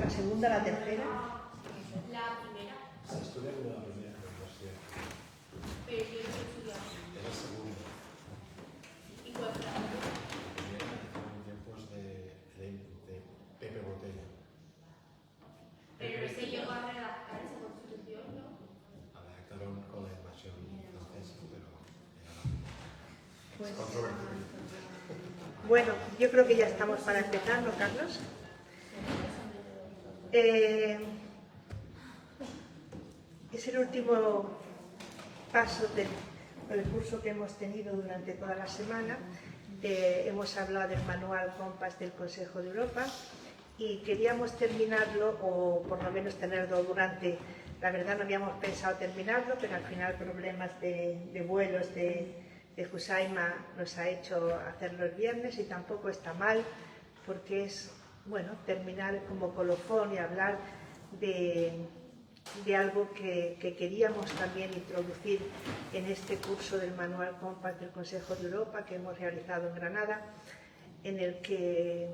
¿La segunda, la tercera? La primera. Se estudia como la primera universidad. Pero yo no estudiaba. Es la segunda. ¿Y cuál fue la segunda? La primera en tiempos de Pepe Botella. Pero no se llegó a redactar esa constitución, ¿no? La redactaron con la invasión francesa, pero Pues, es controvertido. bueno, yo creo que ya estamos para empezar, ¿no, Carlos? Es el último paso del curso que hemos tenido durante toda la semana. Hemos hablado del manual Compass del Consejo de Europa y queríamos terminarlo, o por lo menos tenerlo durante... La verdad no habíamos pensado terminarlo, pero al final problemas de vuelos de Fusaima nos ha hecho hacerlo el viernes y tampoco está mal, porque es, bueno, terminar como colofón y hablar de algo que queríamos también introducir en este curso del Manual Compass del Consejo de Europa que hemos realizado en Granada, en el que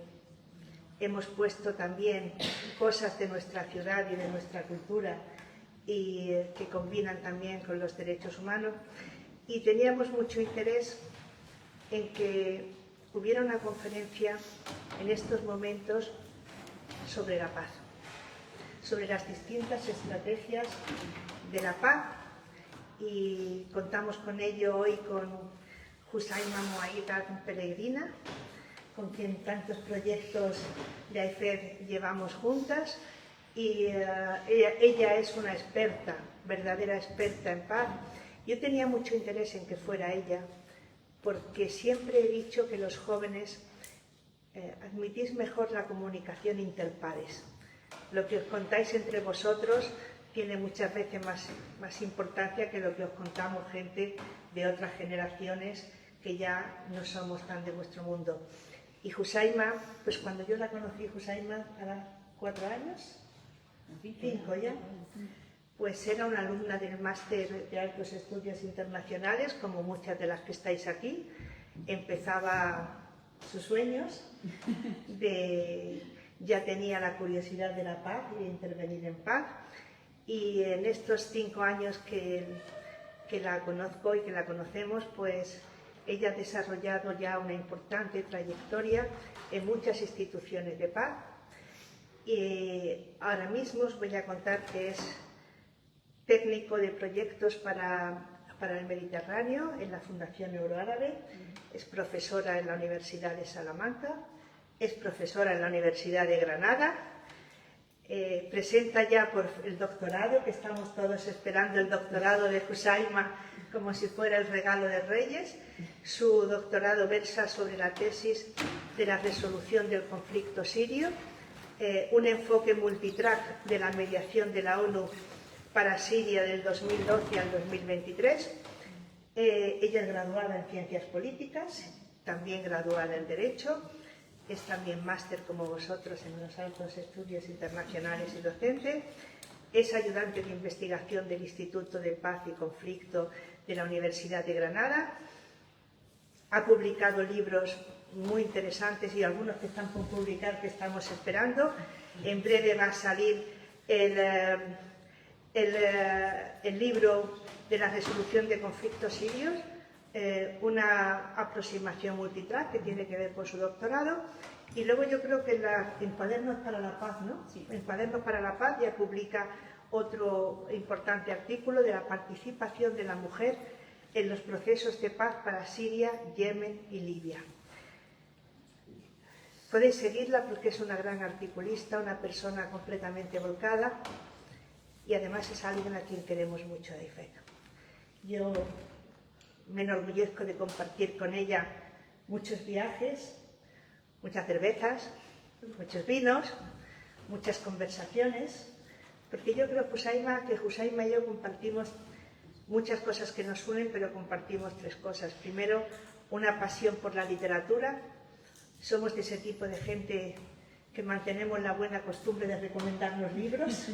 hemos puesto también cosas de nuestra ciudad y de nuestra cultura y que combinan también con los derechos humanos. Y teníamos mucho interés en que hubiera una conferencia en estos momentos sobre la paz, sobre las distintas estrategias de la paz, y contamos con ello hoy con Husaima Moaida Peregrina, con quien tantos proyectos de AIFED llevamos juntas, y ella es una experta, verdadera experta en paz. Yo tenía mucho interés en que fuera ella, porque siempre he dicho que los jóvenes admitís mejor la comunicación interpares. Lo que os contáis entre vosotros tiene muchas veces más importancia que lo que os contamos gente de otras generaciones que ya no somos tan de vuestro mundo. Y Husaima, pues cuando yo la conocí, Husaima, ¿hará 4 años? 5 ya. Pues era una alumna del Máster de Altos Estudios Internacionales, como muchas de las que estáis aquí. Empezaba sus sueños, ya tenía la curiosidad de la paz y de intervenir en paz. Y en estos 5 años que la conozco y que la conocemos, pues ella ha desarrollado ya una importante trayectoria en muchas instituciones de paz. Y ahora mismo os voy a contar que es técnico de proyectos para el Mediterráneo en la Fundación Euroárabe, es profesora en la Universidad de Salamanca, es profesora en la Universidad de Granada, presenta ya por el doctorado, que estamos todos esperando el doctorado de Husaima como si fuera el regalo de Reyes. Su doctorado versa sobre la tesis de la resolución del conflicto sirio, un enfoque multitrack de la mediación de la ONU para Siria del 2012 al 2023. Ella es graduada en Ciencias Políticas, también graduada en Derecho, es también máster como vosotros en los Altos Estudios Internacionales y docente, es ayudante de investigación del Instituto de Paz y Conflicto de la Universidad de Granada, ha publicado libros muy interesantes y algunos que están por publicar que estamos esperando. En breve va a salir el libro de la resolución de conflictos sirios, una aproximación multitrack que tiene que ver con su doctorado. Y luego yo creo que en Cuadernos para la Paz, ¿no? Sí. En Cuadernos para la Paz ya publica otro importante artículo de la participación de la mujer en los procesos de paz para Siria, Yemen y Libia. Podéis seguirla porque es una gran articulista, una persona completamente volcada y además es alguien a quien queremos mucho de AIFED. Yo me enorgullezco de compartir con ella muchos viajes, muchas cervezas, muchos vinos, muchas conversaciones, porque yo creo que Husaima y yo compartimos muchas cosas que nos unen, pero compartimos 3 cosas. Primero, una pasión por la literatura. Somos de ese tipo de gente que mantenemos la buena costumbre de recomendarnos libros.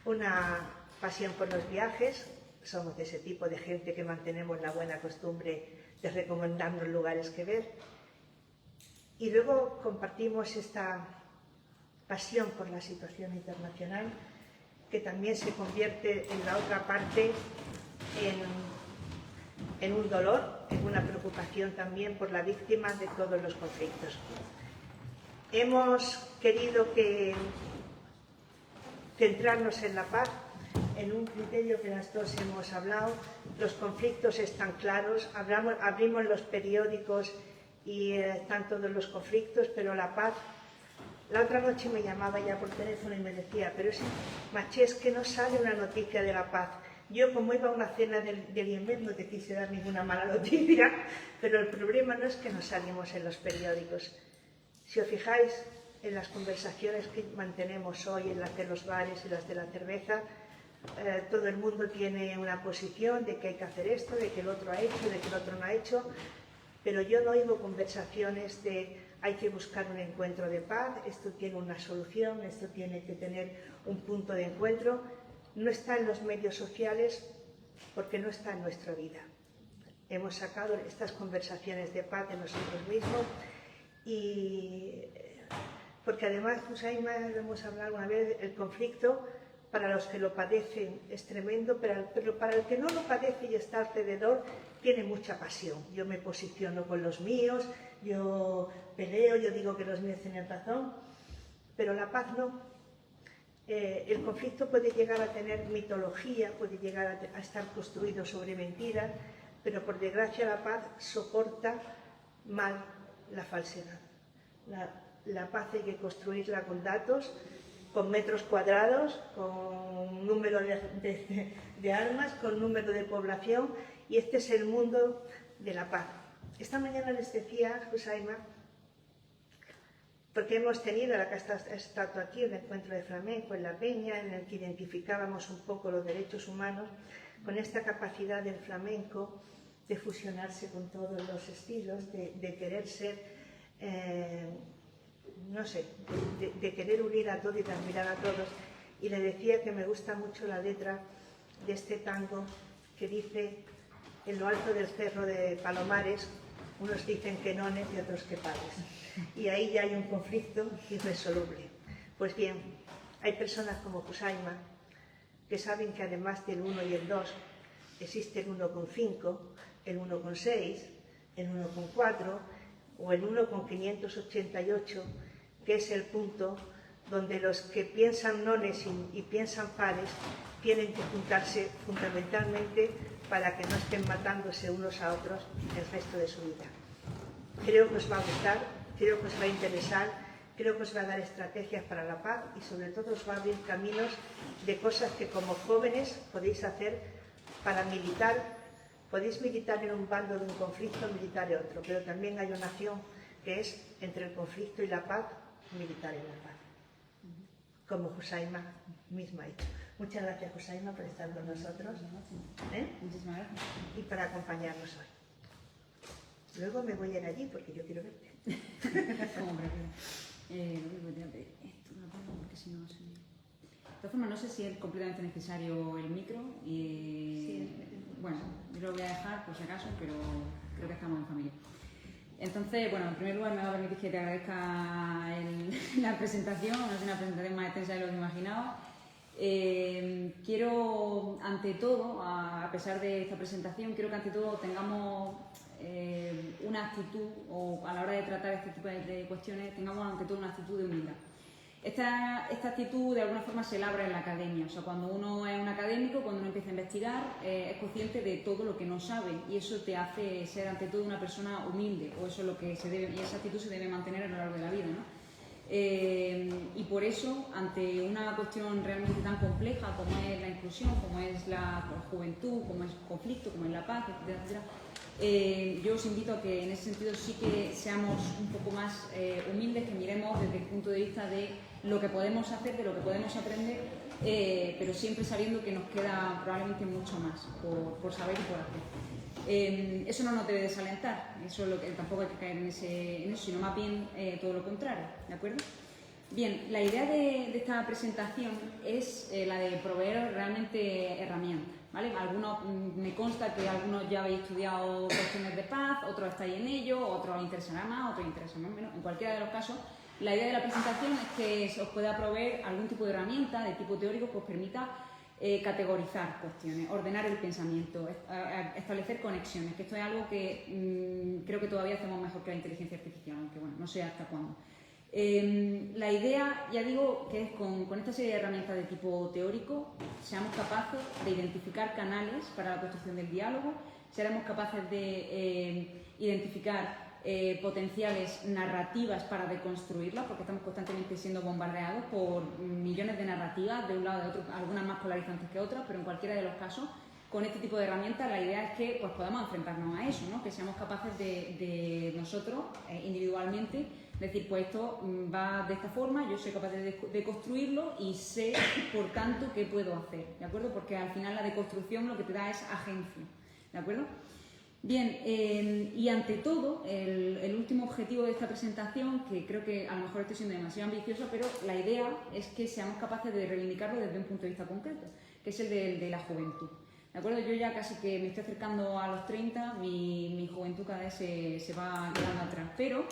Una pasión por los viajes. Somos de ese tipo de gente que mantenemos la buena costumbre de recomendarnos lugares que ver. Y luego compartimos esta pasión por la situación internacional, que también se convierte en la otra parte en un dolor, en una preocupación también por la víctima de todos los conflictos. Hemos querido centrarnos en la paz, en un criterio que las dos hemos hablado. Los conflictos están claros, abrimos los periódicos y están todos los conflictos, pero la paz... La otra noche me llamaba ya por teléfono y me decía, pero Maché, es que no sale una noticia de la paz. Yo, como iba a una cena del IEMED, no te quise dar ninguna mala noticia, pero el problema no es que no salimos en los periódicos. Si os fijáis en las conversaciones que mantenemos hoy, en las de los bares y las de la cerveza, todo el mundo tiene una posición de que hay que hacer esto, de que el otro ha hecho, de que el otro no ha hecho, pero yo no oigo conversaciones de hay que buscar un encuentro de paz, esto tiene una solución, esto tiene que tener un punto de encuentro. No está en los medios sociales porque no está en nuestra vida. Hemos sacado estas conversaciones de paz de nosotros mismos y porque además, Husaima, lo hemos hablado alguna vez, el conflicto para los que lo padecen es tremendo, pero para el que no lo padece y está alrededor tiene mucha pasión. Yo me posiciono con los míos, yo peleo, yo digo que los míos tienen razón, pero la paz no. El conflicto puede llegar a tener mitología, puede llegar a estar construido sobre mentiras, pero por desgracia la paz soporta mal la falsedad. La paz hay que construirla con datos, con metros cuadrados, con número de armas, con número de población, y este es el mundo de la paz. Esta mañana les decía, Husaima, porque hemos tenido, la que ha estado aquí, un encuentro de flamenco en La Peña, en el que identificábamos un poco los derechos humanos, con esta capacidad del flamenco de fusionarse con todos los estilos, de querer ser, no sé, de querer unir a todos y de admirar a todos. Y le decía que me gusta mucho la letra de este tango que dice, en lo alto del cerro de Palomares, unos dicen que nones y otros que pares. Y ahí ya hay un conflicto irresoluble. Pues bien, hay personas como Husaima que saben que además del 1 y el 2 existe el 1,5, el 1,6, el 1,4 o el 1,588, que es el punto donde los que piensan nones y piensan pares tienen que juntarse fundamentalmente para que no estén matándose unos a otros el resto de su vida. Creo que os va a gustar, creo que os va a interesar, creo que os va a dar estrategias para la paz y sobre todo os va a abrir caminos de cosas que como jóvenes podéis hacer para militar. Podéis militar en un bando de un conflicto, militar en otro, pero también hay una acción que es entre el conflicto y la paz, militar en la paz, como Husaima misma ha hecho. Muchas gracias, Husaima, por estar con nosotros. Muchísimas gracias. Y para acompañarnos hoy. Luego me voy a ir allí porque yo quiero verte. Como prefieras. Lo único que te voy a pedir, esto lo pongo porque si no se... De todas formas, no sé si es completamente necesario el micro. Bueno, yo lo voy a dejar por si acaso, pero creo que estamos en familia. Entonces, bueno, en primer lugar me va a permitir que te agradezca la presentación, es una presentación más extensa de lo que imaginaba. Quiero, ante todo, a pesar de esta presentación, quiero que ante todo tengamos una actitud, o a la hora de tratar este tipo de cuestiones, tengamos ante todo una actitud de humildad. Esta actitud de alguna forma se labra en la academia, o sea, cuando uno es un académico, cuando uno empieza a investigar, es consciente de todo lo que no sabe y eso te hace ser ante todo una persona humilde, o eso es lo que se debe, y esa actitud se debe mantener a lo largo de la vida, ¿no? Y por eso, ante una cuestión realmente tan compleja como es la inclusión, como es la juventud, como es el conflicto, como es la paz, etcétera, etcétera, yo os invito a que en ese sentido sí que seamos un poco más humildes, que miremos desde el punto de vista de lo que podemos hacer, de lo que podemos aprender, pero siempre sabiendo que nos queda probablemente mucho más por saber y por hacer. Eso no nos debe desalentar, eso es lo que tampoco hay que caer en eso, sino más bien todo lo contrario, ¿de acuerdo? Bien, la idea de esta presentación es la de proveer realmente herramientas, ¿vale? Algunos, me consta que algunos ya habéis estudiado cuestiones de paz, otros estáis en ello, otros os interesará más, otros os interesará menos. En cualquiera de los casos, la idea de la presentación es que se os pueda proveer algún tipo de herramienta de tipo teórico que os permita categorizar cuestiones, ordenar el pensamiento, establecer conexiones, que esto es algo que creo que todavía hacemos mejor que la inteligencia artificial, aunque bueno, no sé hasta cuándo. La idea, ya digo, que es con esta serie de herramientas de tipo teórico seamos capaces de identificar canales para la construcción del diálogo, seremos capaces de identificar potenciales narrativas para deconstruirlas, porque estamos constantemente siendo bombardeados por millones de narrativas, de un lado de otro, algunas más polarizantes que otras, pero en cualquiera de los casos, con este tipo de herramientas, la idea es que pues, podamos enfrentarnos a eso, ¿no? Que seamos capaces de nosotros, individualmente, decir, pues esto va de esta forma, yo soy capaz de construirlo y sé, por tanto, qué puedo hacer, ¿de acuerdo? Porque al final la deconstrucción lo que te da es agencia, ¿de acuerdo? Bien, y ante todo, el último objetivo de esta presentación, que creo que a lo mejor estoy siendo demasiado ambiciosa, pero la idea es que seamos capaces de reivindicarlo desde un punto de vista concreto, que es el de la juventud. ¿De acuerdo? Yo ya casi que me estoy acercando a los 30, mi juventud cada vez se va quedando atrás, pero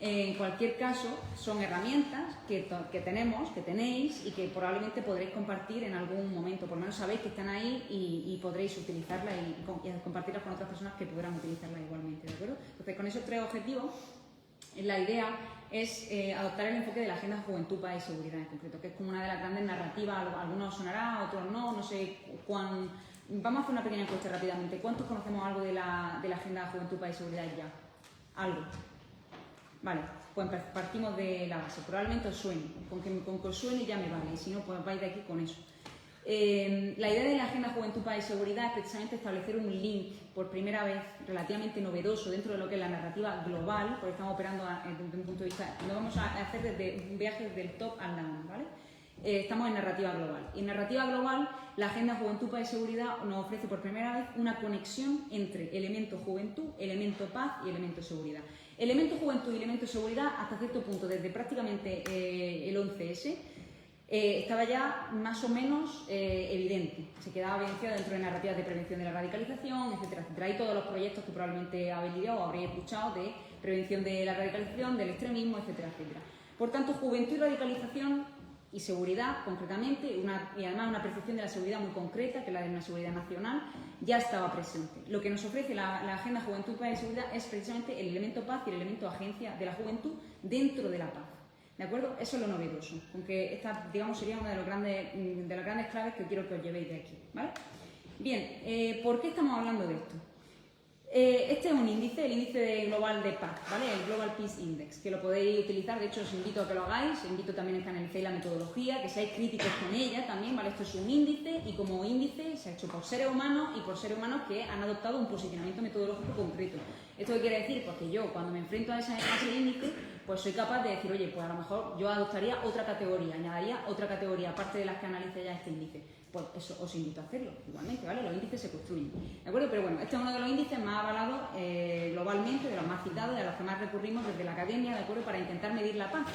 en cualquier caso son herramientas que tenéis y que probablemente podréis compartir en algún momento, por lo menos sabéis que están ahí y podréis utilizarlas y compartirlas con otras personas que podrán utilizarlas igualmente, ¿de acuerdo? Entonces, con esos tres objetivos, la idea es adoptar el enfoque de la Agenda Juventud, Paz y Seguridad en concreto, que es como una de las grandes narrativas, a algunos sonará, a otros no sé cuán... Vamos a hacer una pequeña encuesta rápidamente. ¿Cuántos conocemos algo de la Agenda Juventud, Paz y Seguridad ya? Algo. Vale, pues partimos de la base. Probablemente os suene. Con que os suene ya me vale. Y si no, pues vais de aquí con eso. La idea de la Agenda Juventud, Paz y Seguridad es precisamente establecer un link, por primera vez, relativamente novedoso dentro de lo que es la narrativa global, porque estamos operando desde un punto de vista... Lo vamos a hacer desde un viaje del top al down, ¿vale? Estamos en narrativa global. Y en narrativa global, la Agenda Juventud, Paz y Seguridad nos ofrece por primera vez una conexión entre elemento juventud, elemento paz y elemento seguridad. Elemento juventud y elemento seguridad, hasta cierto punto, desde prácticamente el 11S, estaba ya más o menos evidente. Se quedaba evidenciado dentro de narrativas de prevención de la radicalización, etcétera, etcétera. Hay todos los proyectos que probablemente habéis lidiado o habréis escuchado de prevención de la radicalización, del extremismo, etcétera, etcétera. Por tanto, juventud y radicalización y seguridad, concretamente, y además una percepción de la seguridad muy concreta, que es la de una seguridad nacional, ya estaba presente. Lo que nos ofrece la Agenda Juventud, Paz y Seguridad es precisamente el elemento paz y el elemento agencia de la juventud dentro de la paz. ¿De acuerdo? Eso es lo novedoso, aunque esta, digamos, sería una de las grandes claves que quiero que os llevéis de aquí, ¿vale? Bien, ¿por qué estamos hablando de esto? Este es un índice, el índice global de paz, ¿vale? El Global Peace Index, que lo podéis utilizar, de hecho os invito a que lo hagáis, os invito también a que analicéis la metodología, que seáis críticos con ella también, ¿vale? Esto es un índice y como índice se ha hecho por seres humanos y por seres humanos que han adoptado un posicionamiento metodológico concreto. ¿Esto qué quiere decir? Porque yo cuando me enfrento a ese índice, pues soy capaz de decir, oye, pues a lo mejor yo adoptaría otra categoría, añadiría otra categoría, aparte de las que analice ya este índice. Pues eso os invito a hacerlo, igualmente, ¿vale? Los índices se construyen, ¿de acuerdo? Pero bueno, este es uno de los índices más avalados globalmente, de los más citados, de los que más recurrimos desde la academia, ¿de acuerdo? Para intentar medir la paz,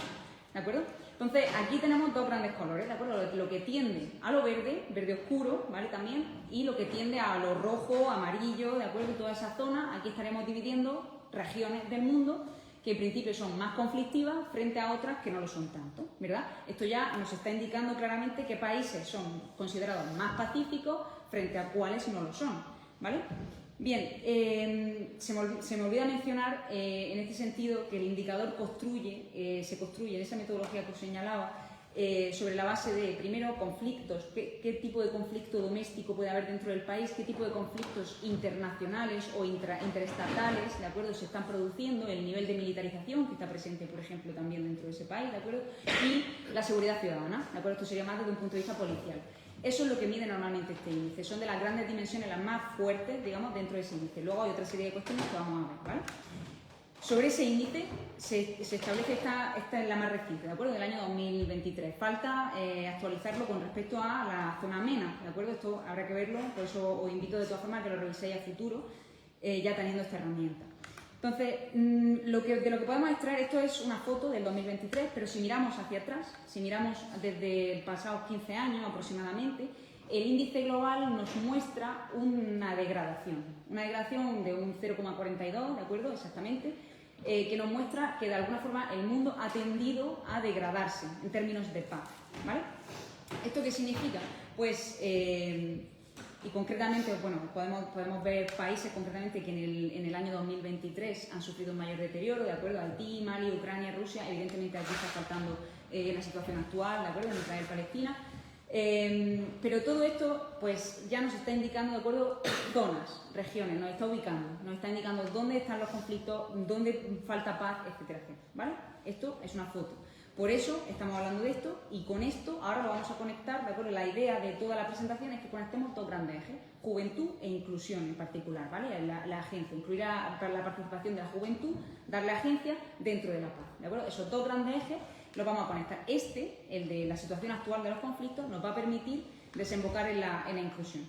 ¿de acuerdo? Entonces, aquí tenemos dos grandes colores, ¿de acuerdo? Lo que tiende a lo verde, verde oscuro, ¿vale? También, y lo que tiende a lo rojo, amarillo, ¿de acuerdo? Toda esa zona, aquí estaremos dividiendo regiones del mundo que en principio son más conflictivas frente a otras que no lo son tanto, ¿verdad? Esto ya nos está indicando claramente qué países son considerados más pacíficos frente a cuáles no lo son, ¿vale? Bien, se me olvida mencionar en este sentido que el indicador se construye en esa metodología que os señalaba sobre la base de, primero, conflictos, qué tipo de conflicto doméstico puede haber dentro del país, qué tipo de conflictos internacionales o interestatales, ¿de acuerdo?, se están produciendo, el nivel de militarización que está presente, por ejemplo, también dentro de ese país, ¿de acuerdo?, y la seguridad ciudadana, ¿de acuerdo?, esto sería más desde un punto de vista policial. Eso es lo que mide normalmente este índice, son de las grandes dimensiones, las más fuertes, digamos, dentro de ese índice. Luego hay otra serie de cuestiones que vamos a ver, ¿vale? Sobre ese índice se establece, esta es la más reciente, ¿de acuerdo?, del año 2023. Falta actualizarlo con respecto a la zona MENA, ¿de acuerdo? Esto habrá que verlo, por eso os invito de todas formas a que lo reviséis a futuro, ya teniendo esta herramienta. Entonces, de lo que podemos extraer, esto es una foto del 2023, pero si miramos hacia atrás, si miramos desde pasados 15 años aproximadamente, el índice global nos muestra una degradación de un 0,42, ¿de acuerdo? Exactamente, que nos muestra que de alguna forma el mundo ha tendido a degradarse en términos de paz, ¿vale? ¿Esto qué significa? Pues, y concretamente, bueno, podemos ver países concretamente que en el año 2023 han sufrido un mayor deterioro, ¿de acuerdo? Haití, Mali, Ucrania, Rusia, evidentemente aquí está faltando la situación actual, ¿de acuerdo? En Israel, Palestina. Pero todo esto pues ya nos está indicando, ¿de acuerdo?, zonas, regiones, nos está ubicando, nos está indicando dónde están los conflictos, dónde falta paz, etcétera, etcétera, ¿vale? Esto es una foto. Por eso estamos hablando de esto y con esto ahora lo vamos a conectar, ¿de acuerdo? La idea de toda la presentación es que conectemos dos grandes ejes, juventud e inclusión en particular, ¿vale? La agencia, incluir la participación de la juventud, darle agencia dentro de la paz, ¿de acuerdo? Esos dos grandes ejes los vamos a conectar. El de la situación actual de los conflictos, nos va a permitir desembocar en la inclusión.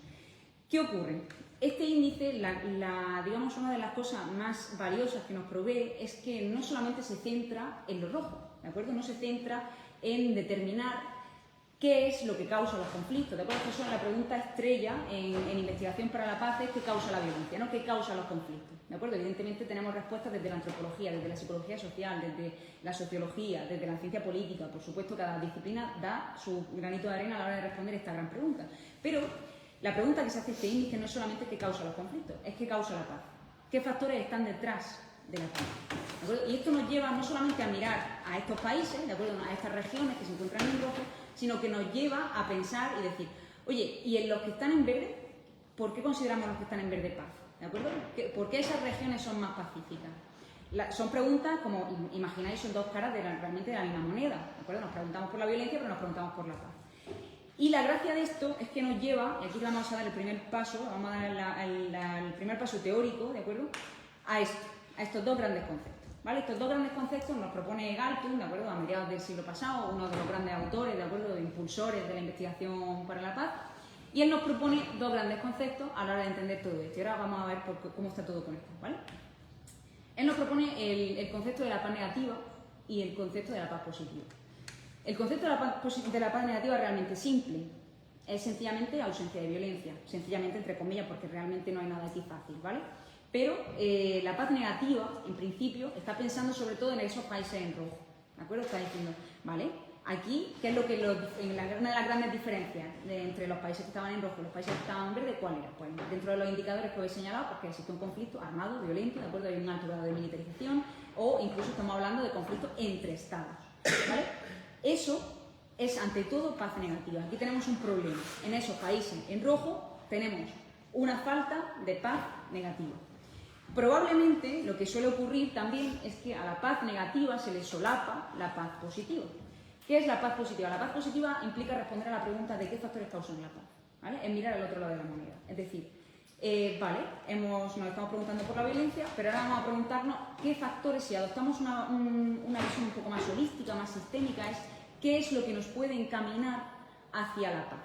¿Qué ocurre? Este índice, digamos, una de las cosas más valiosas que nos provee es que no solamente se centra en lo rojo, ¿de acuerdo? No se centra en determinar qué es lo que causa los conflictos, ¿de acuerdo? Esta es la pregunta estrella en investigación para la paz, es qué causa la violencia, ¿no? ¿Qué causa los conflictos? ¿De acuerdo? Evidentemente tenemos respuestas desde la antropología, desde la psicología social, desde la sociología, desde la ciencia política. Por supuesto, cada disciplina da su granito de arena a la hora de responder esta gran pregunta. Pero la pregunta que se hace este índice no es solamente qué causa los conflictos, es qué causa la paz. ¿Qué factores están detrás de la paz? ¿De acuerdo? Y esto nos lleva no solamente a mirar a estos países, ¿de acuerdo?, a estas regiones que se encuentran en rojo, sino que nos lleva a pensar y decir, oye, ¿y en los que están en verde, por qué consideramos los que están en verde paz? ¿De acuerdo? ¿Por qué esas regiones son más pacíficas? Son preguntas, como imagináis, son dos caras realmente de la misma moneda, ¿de acuerdo? Nos preguntamos por la violencia, pero nos preguntamos por la paz. Y la gracia de esto es que nos lleva, y aquí vamos a dar el primer paso, vamos a dar el primer paso teórico, ¿de acuerdo?, a estos dos grandes conceptos, ¿vale? Estos dos grandes conceptos nos propone Galtung, ¿de acuerdo?, a mediados del siglo pasado, uno de los grandes autores, ¿de acuerdo?, impulsores de la investigación para la paz. Y él nos propone dos grandes conceptos a la hora de entender todo esto. Y ahora vamos a ver cómo está todo conectado, ¿vale? Él nos propone el concepto de la paz negativa y el concepto de la paz positiva. El concepto de la paz negativa es realmente simple. Es sencillamente ausencia de violencia. Sencillamente, entre comillas, porque realmente no hay nada aquí fácil, ¿vale? Pero la paz negativa, en principio, está pensando sobre todo en esos países en rojo, ¿de acuerdo? Está diciendo, ¿vale? Aquí, ¿qué es lo que una de las grandes diferencias entre los países que estaban en rojo y los países que estaban en verde? ¿Cuál era? Pues dentro de los indicadores que os he señalado, porque existe un conflicto armado, violento, ¿de acuerdo? Hay un alto grado de militarización, o incluso estamos hablando de conflictos entre estados, ¿vale? Eso es, ante todo, paz negativa. Aquí tenemos un problema. En esos países en rojo tenemos una falta de paz negativa. Probablemente lo que suele ocurrir también es que a la paz negativa se le solapa la paz positiva. ¿Qué es la paz positiva? La paz positiva implica responder a la pregunta de qué factores causan la paz, ¿vale? Es mirar al otro lado de la moneda. Es decir, vale, nos estamos preguntando por la violencia, pero ahora vamos a preguntarnos qué factores, si adoptamos una visión un poco más holística, más sistémica, es qué es lo que nos puede encaminar hacia la paz.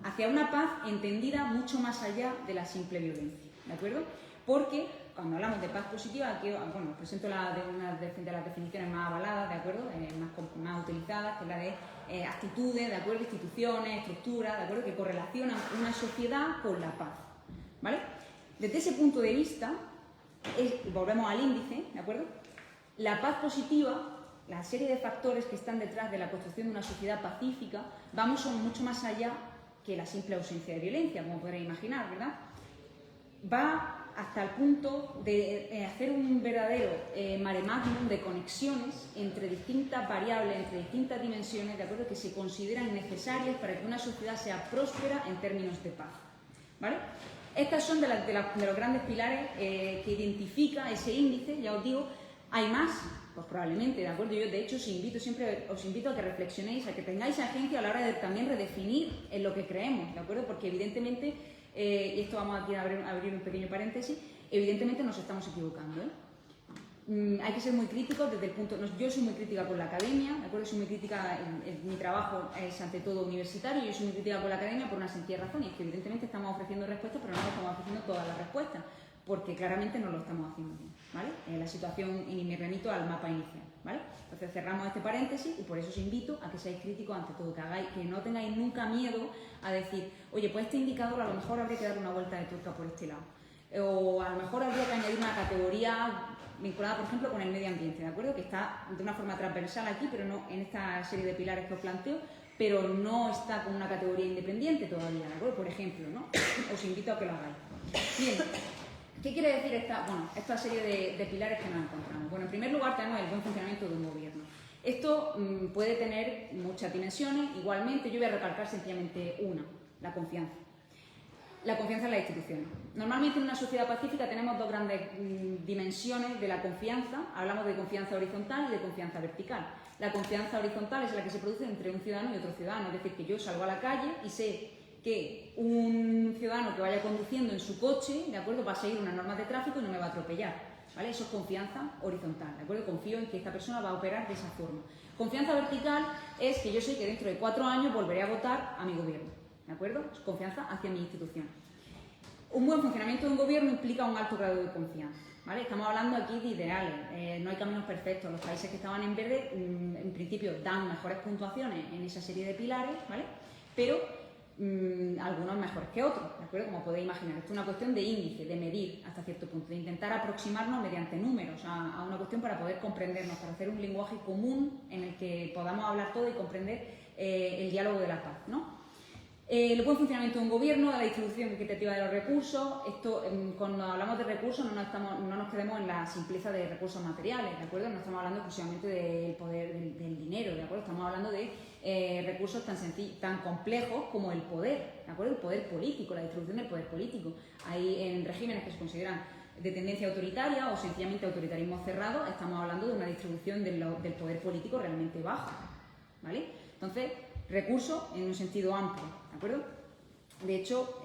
Hacia una paz entendida mucho más allá de la simple violencia, ¿de acuerdo? Porque cuando hablamos de paz positiva, aquí bueno, os presento una de las definiciones más avaladas, ¿de acuerdo? Más utilizadas, que es la de actitudes, ¿de acuerdo? Instituciones, estructuras, ¿de acuerdo? Que correlacionan una sociedad con la paz, ¿vale? Desde ese punto de vista, volvemos al índice, ¿de acuerdo? La paz positiva, la serie de factores que están detrás de la construcción de una sociedad pacífica, son mucho más allá que la simple ausencia de violencia, como podréis imaginar, ¿verdad? Va hasta el punto de hacer un verdadero mare magnum de conexiones entre distintas variables, entre distintas dimensiones, ¿de acuerdo?, que se consideran necesarias para que una sociedad sea próspera en términos de paz, ¿vale? Estas son de los grandes pilares que identifica ese índice. Ya os digo, hay más, pues probablemente, ¿de acuerdo? Yo, de hecho, siempre os invito a que reflexionéis, a que tengáis agencia a la hora de también redefinir en lo que creemos, ¿de acuerdo? Porque evidentemente, y esto vamos aquí a abrir un pequeño paréntesis, evidentemente nos estamos equivocando, ¿eh? Hay que ser muy críticos desde el punto... Yo soy muy crítica con la academia, ¿de acuerdo? Soy muy crítica, mi trabajo es ante todo universitario, yo soy muy crítica con la academia por una sencilla razón, y es que evidentemente estamos ofreciendo respuestas, pero no estamos ofreciendo todas las respuestas. porque claramente no lo estamos haciendo bien, ¿vale? La situación, y me remito al mapa inicial, ¿vale? Entonces cerramos este paréntesis y por eso os invito a que seáis críticos ante todo, que no tengáis nunca miedo a decir, oye, pues este indicador a lo mejor habría que darle una vuelta de tuerca por este lado, o a lo mejor habría que añadir una categoría vinculada, por ejemplo, con el medio ambiente, ¿de acuerdo? Que está de una forma transversal aquí, pero no en esta serie de pilares que os planteo, pero no está con una categoría independiente todavía, ¿de acuerdo? Por ejemplo, ¿no? Os invito a que lo hagáis. Bien, ¿qué quiere decir esta serie de pilares que nos encontramos? Bueno, en primer lugar tenemos el buen funcionamiento de un gobierno. Esto puede tener muchas dimensiones, igualmente yo voy a recalcar sencillamente una, la confianza. La confianza en las instituciones. Normalmente en una sociedad pacífica tenemos dos grandes dimensiones de la confianza. Hablamos de confianza horizontal y de confianza vertical. La confianza horizontal es la que se produce entre un ciudadano y otro ciudadano. Es decir, que yo salgo a la calle y sé que un ciudadano que vaya conduciendo en su coche, ¿de acuerdo?, va a seguir unas normas de tráfico y no me va a atropellar. ¿Vale? Eso es confianza horizontal, ¿de acuerdo? Confío en que esta persona va a operar de esa forma. Confianza vertical es que yo sé que dentro de 4 años volveré a votar a mi gobierno. ¿De acuerdo? Es confianza hacia mi institución. Un buen funcionamiento de un gobierno implica un alto grado de confianza, ¿vale? Estamos hablando aquí de ideales, no hay caminos perfectos. Los países que estaban en verde, en principio, dan mejores puntuaciones en esa serie de pilares, ¿vale? Pero algunos mejores que otros, ¿de acuerdo? Como podéis imaginar, esto es una cuestión de índice, de medir hasta cierto punto, de intentar aproximarnos mediante números a una cuestión para poder comprendernos, para hacer un lenguaje común en el que podamos hablar todo y comprender el diálogo de la paz, ¿no? El buen funcionamiento de un gobierno, de la distribución equitativa de los recursos. Esto, cuando hablamos de recursos, no nos quedemos en la simpleza de recursos materiales, ¿de acuerdo? No estamos hablando exclusivamente del poder del dinero, ¿de acuerdo? Estamos hablando de recursos tan complejos como el poder, ¿de acuerdo? El poder político, la distribución del poder político. Hay en regímenes que se consideran de tendencia autoritaria o sencillamente autoritarismo cerrado, estamos hablando de una distribución del poder político realmente baja, ¿vale? Entonces, recursos en un sentido amplio, ¿de acuerdo? De hecho,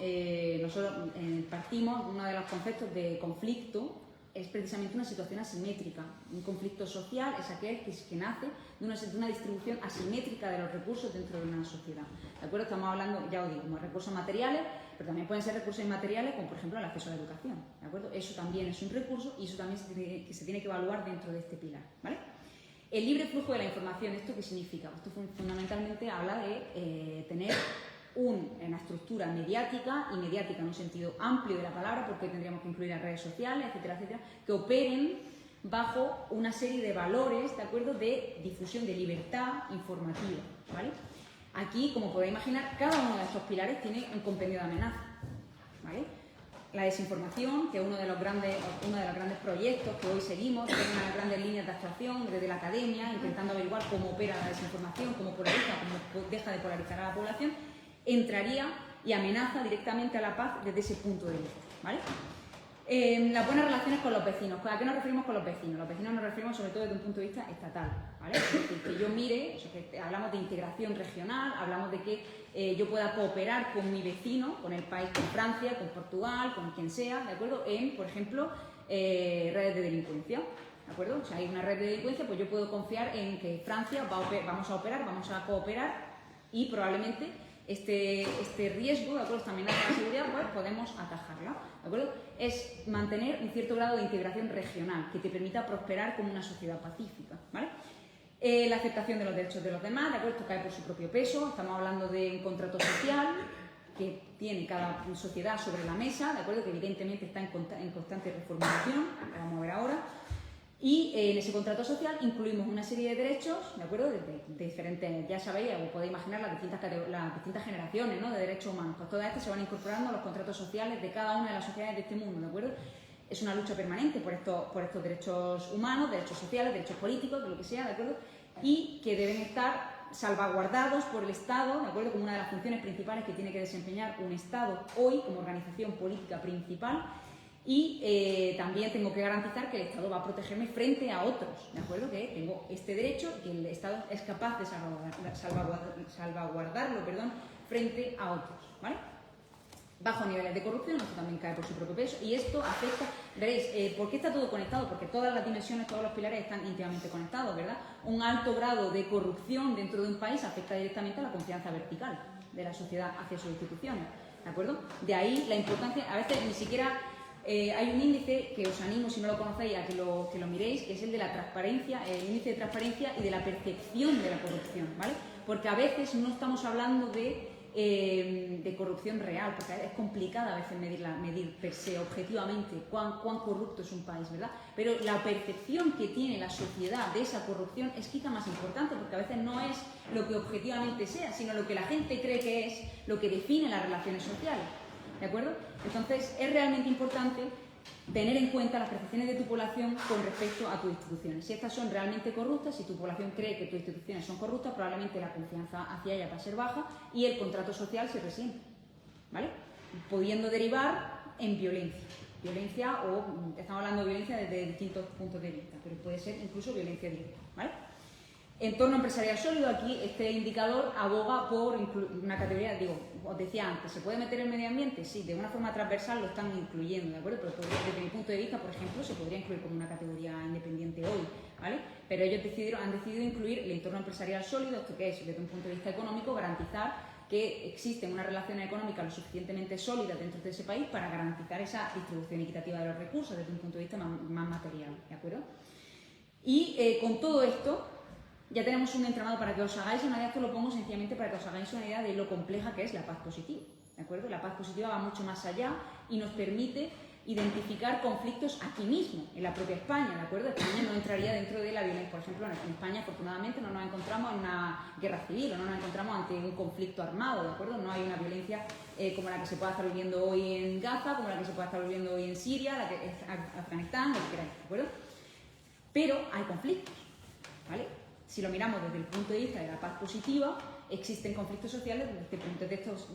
nosotros partimos, uno de los conceptos de conflicto es precisamente una situación asimétrica. Un conflicto social es aquel que nace de una distribución asimétrica de los recursos dentro de una sociedad, ¿de acuerdo? Estamos hablando, ya os digo, como recursos materiales, pero también pueden ser recursos inmateriales, como por ejemplo el acceso a la educación, ¿de acuerdo? Eso también es un recurso y eso también se tiene que evaluar dentro de este pilar, ¿vale? El libre flujo de la información, ¿esto qué significa? Esto fundamentalmente habla de tener una estructura mediática, y mediática en un sentido amplio de la palabra, porque tendríamos que incluir las redes sociales, etcétera, etcétera, que operen bajo una serie de valores, ¿de acuerdo?, de difusión, de libertad informativa, ¿vale? Aquí, como podéis imaginar, cada uno de estos pilares tiene un compendio de amenazas, ¿vale? La desinformación, que es uno de los grandes proyectos que hoy seguimos, que es una de las grandes líneas de actuación desde la academia, intentando averiguar cómo opera la desinformación, cómo polariza, cómo deja de polarizar a la población, entraría y amenaza directamente a la paz desde ese punto de vista, ¿vale? Las buenas relaciones con los vecinos. ¿A qué nos referimos con los vecinos? Los vecinos nos referimos sobre todo desde un punto de vista estatal, ¿vale? Es decir, que yo mire, o sea, que hablamos de integración regional, hablamos de que yo pueda cooperar con mi vecino, con el país, con Francia, con Portugal, con quien sea, ¿de acuerdo? En, por ejemplo, redes de delincuencia, ¿de acuerdo? O sea, hay una red de delincuencia, pues yo puedo confiar en que Francia vamos a cooperar y probablemente este riesgo, ¿de acuerdo?, esta amenaza a la seguridad, pues podemos atajarla, ¿de acuerdo? Es mantener un cierto grado de integración regional que te permita prosperar como una sociedad pacífica, ¿vale? La aceptación de los derechos de los demás, ¿de acuerdo? Esto cae por su propio peso. Estamos hablando de un contrato social que tiene cada sociedad sobre la mesa, ¿de acuerdo?, que evidentemente está en constante reformulación, lo vamos a ver ahora. Y en ese contrato social incluimos una serie de derechos, ¿de acuerdo?, de diferentes, ya sabéis, o podéis imaginar las distintas generaciones, ¿no?, de derechos humanos. Pues todas estas se van incorporando a los contratos sociales de cada una de las sociedades de este mundo, ¿de acuerdo? Es una lucha permanente por estos derechos humanos, derechos sociales, derechos políticos, de lo que sea, ¿de acuerdo? Y que deben estar salvaguardados por el Estado, ¿de acuerdo?, como una de las funciones principales que tiene que desempeñar un Estado hoy como organización política principal. Y también tengo que garantizar que el Estado va a protegerme frente a otros, ¿de acuerdo? Que tengo este derecho y que el Estado es capaz de salvaguardarlo, frente a otros, ¿vale? Bajo niveles de corrupción, esto también cae por su propio peso, y esto afecta, veréis, ¿por qué está todo conectado? Porque todas las dimensiones, todos los pilares están íntimamente conectados, ¿verdad? Un alto grado de corrupción dentro de un país afecta directamente a la confianza vertical de la sociedad hacia sus instituciones, ¿de acuerdo? De ahí la importancia, a veces ni siquiera hay un índice que os animo, si no lo conocéis, a que lo miréis, que es el de la transparencia, el índice de transparencia y de la percepción de la corrupción, ¿vale? Porque a veces no estamos hablando de corrupción real, porque es complicada a veces medir per se, objetivamente, cuán corrupto es un país, ¿verdad? Pero la percepción que tiene la sociedad de esa corrupción es quizá más importante, porque a veces no es lo que objetivamente sea, sino lo que la gente cree que es, lo que define las relaciones sociales, ¿de acuerdo? Entonces, es realmente importante tener en cuenta las percepciones de tu población con respecto a tus instituciones. Si estas son realmente corruptas, si tu población cree que tus instituciones son corruptas, probablemente la confianza hacia ellas va a ser baja y el contrato social se resiente, ¿vale? Pudiendo derivar en violencia. Violencia, o estamos hablando de violencia desde distintos puntos de vista, pero puede ser incluso violencia directa, ¿vale? Entorno empresarial sólido, aquí este indicador aboga por una categoría, digo, os decía antes, ¿se puede meter el medio ambiente? Sí, de una forma transversal lo están incluyendo, ¿de acuerdo? Pero desde mi punto de vista, por ejemplo, se podría incluir como una categoría independiente hoy, ¿vale? Pero ellos han decidido incluir el entorno empresarial sólido, esto que es, desde un punto de vista económico, garantizar que existen unas relaciones económicas lo suficientemente sólidas dentro de ese país para garantizar esa distribución equitativa de los recursos desde un punto de vista más material, ¿de acuerdo? Y con todo esto, ya tenemos un entramado para que os hagáis una idea, esto lo pongo sencillamente para que os hagáis una idea de lo compleja que es la paz positiva, ¿de acuerdo? La paz positiva va mucho más allá y nos permite identificar conflictos aquí mismo, en la propia España, ¿de acuerdo? España no entraría dentro de la violencia, por ejemplo, en España afortunadamente no nos encontramos en una guerra civil o no nos encontramos ante un conflicto armado, ¿de acuerdo? No hay una violencia como la que se pueda estar viviendo hoy en Gaza, como la que se pueda estar viviendo hoy en Siria, la que es Afganistán, lo que queráis, ¿de acuerdo? Pero hay conflictos, ¿vale? Si lo miramos desde el punto de vista de la paz positiva, existen conflictos sociales desde estos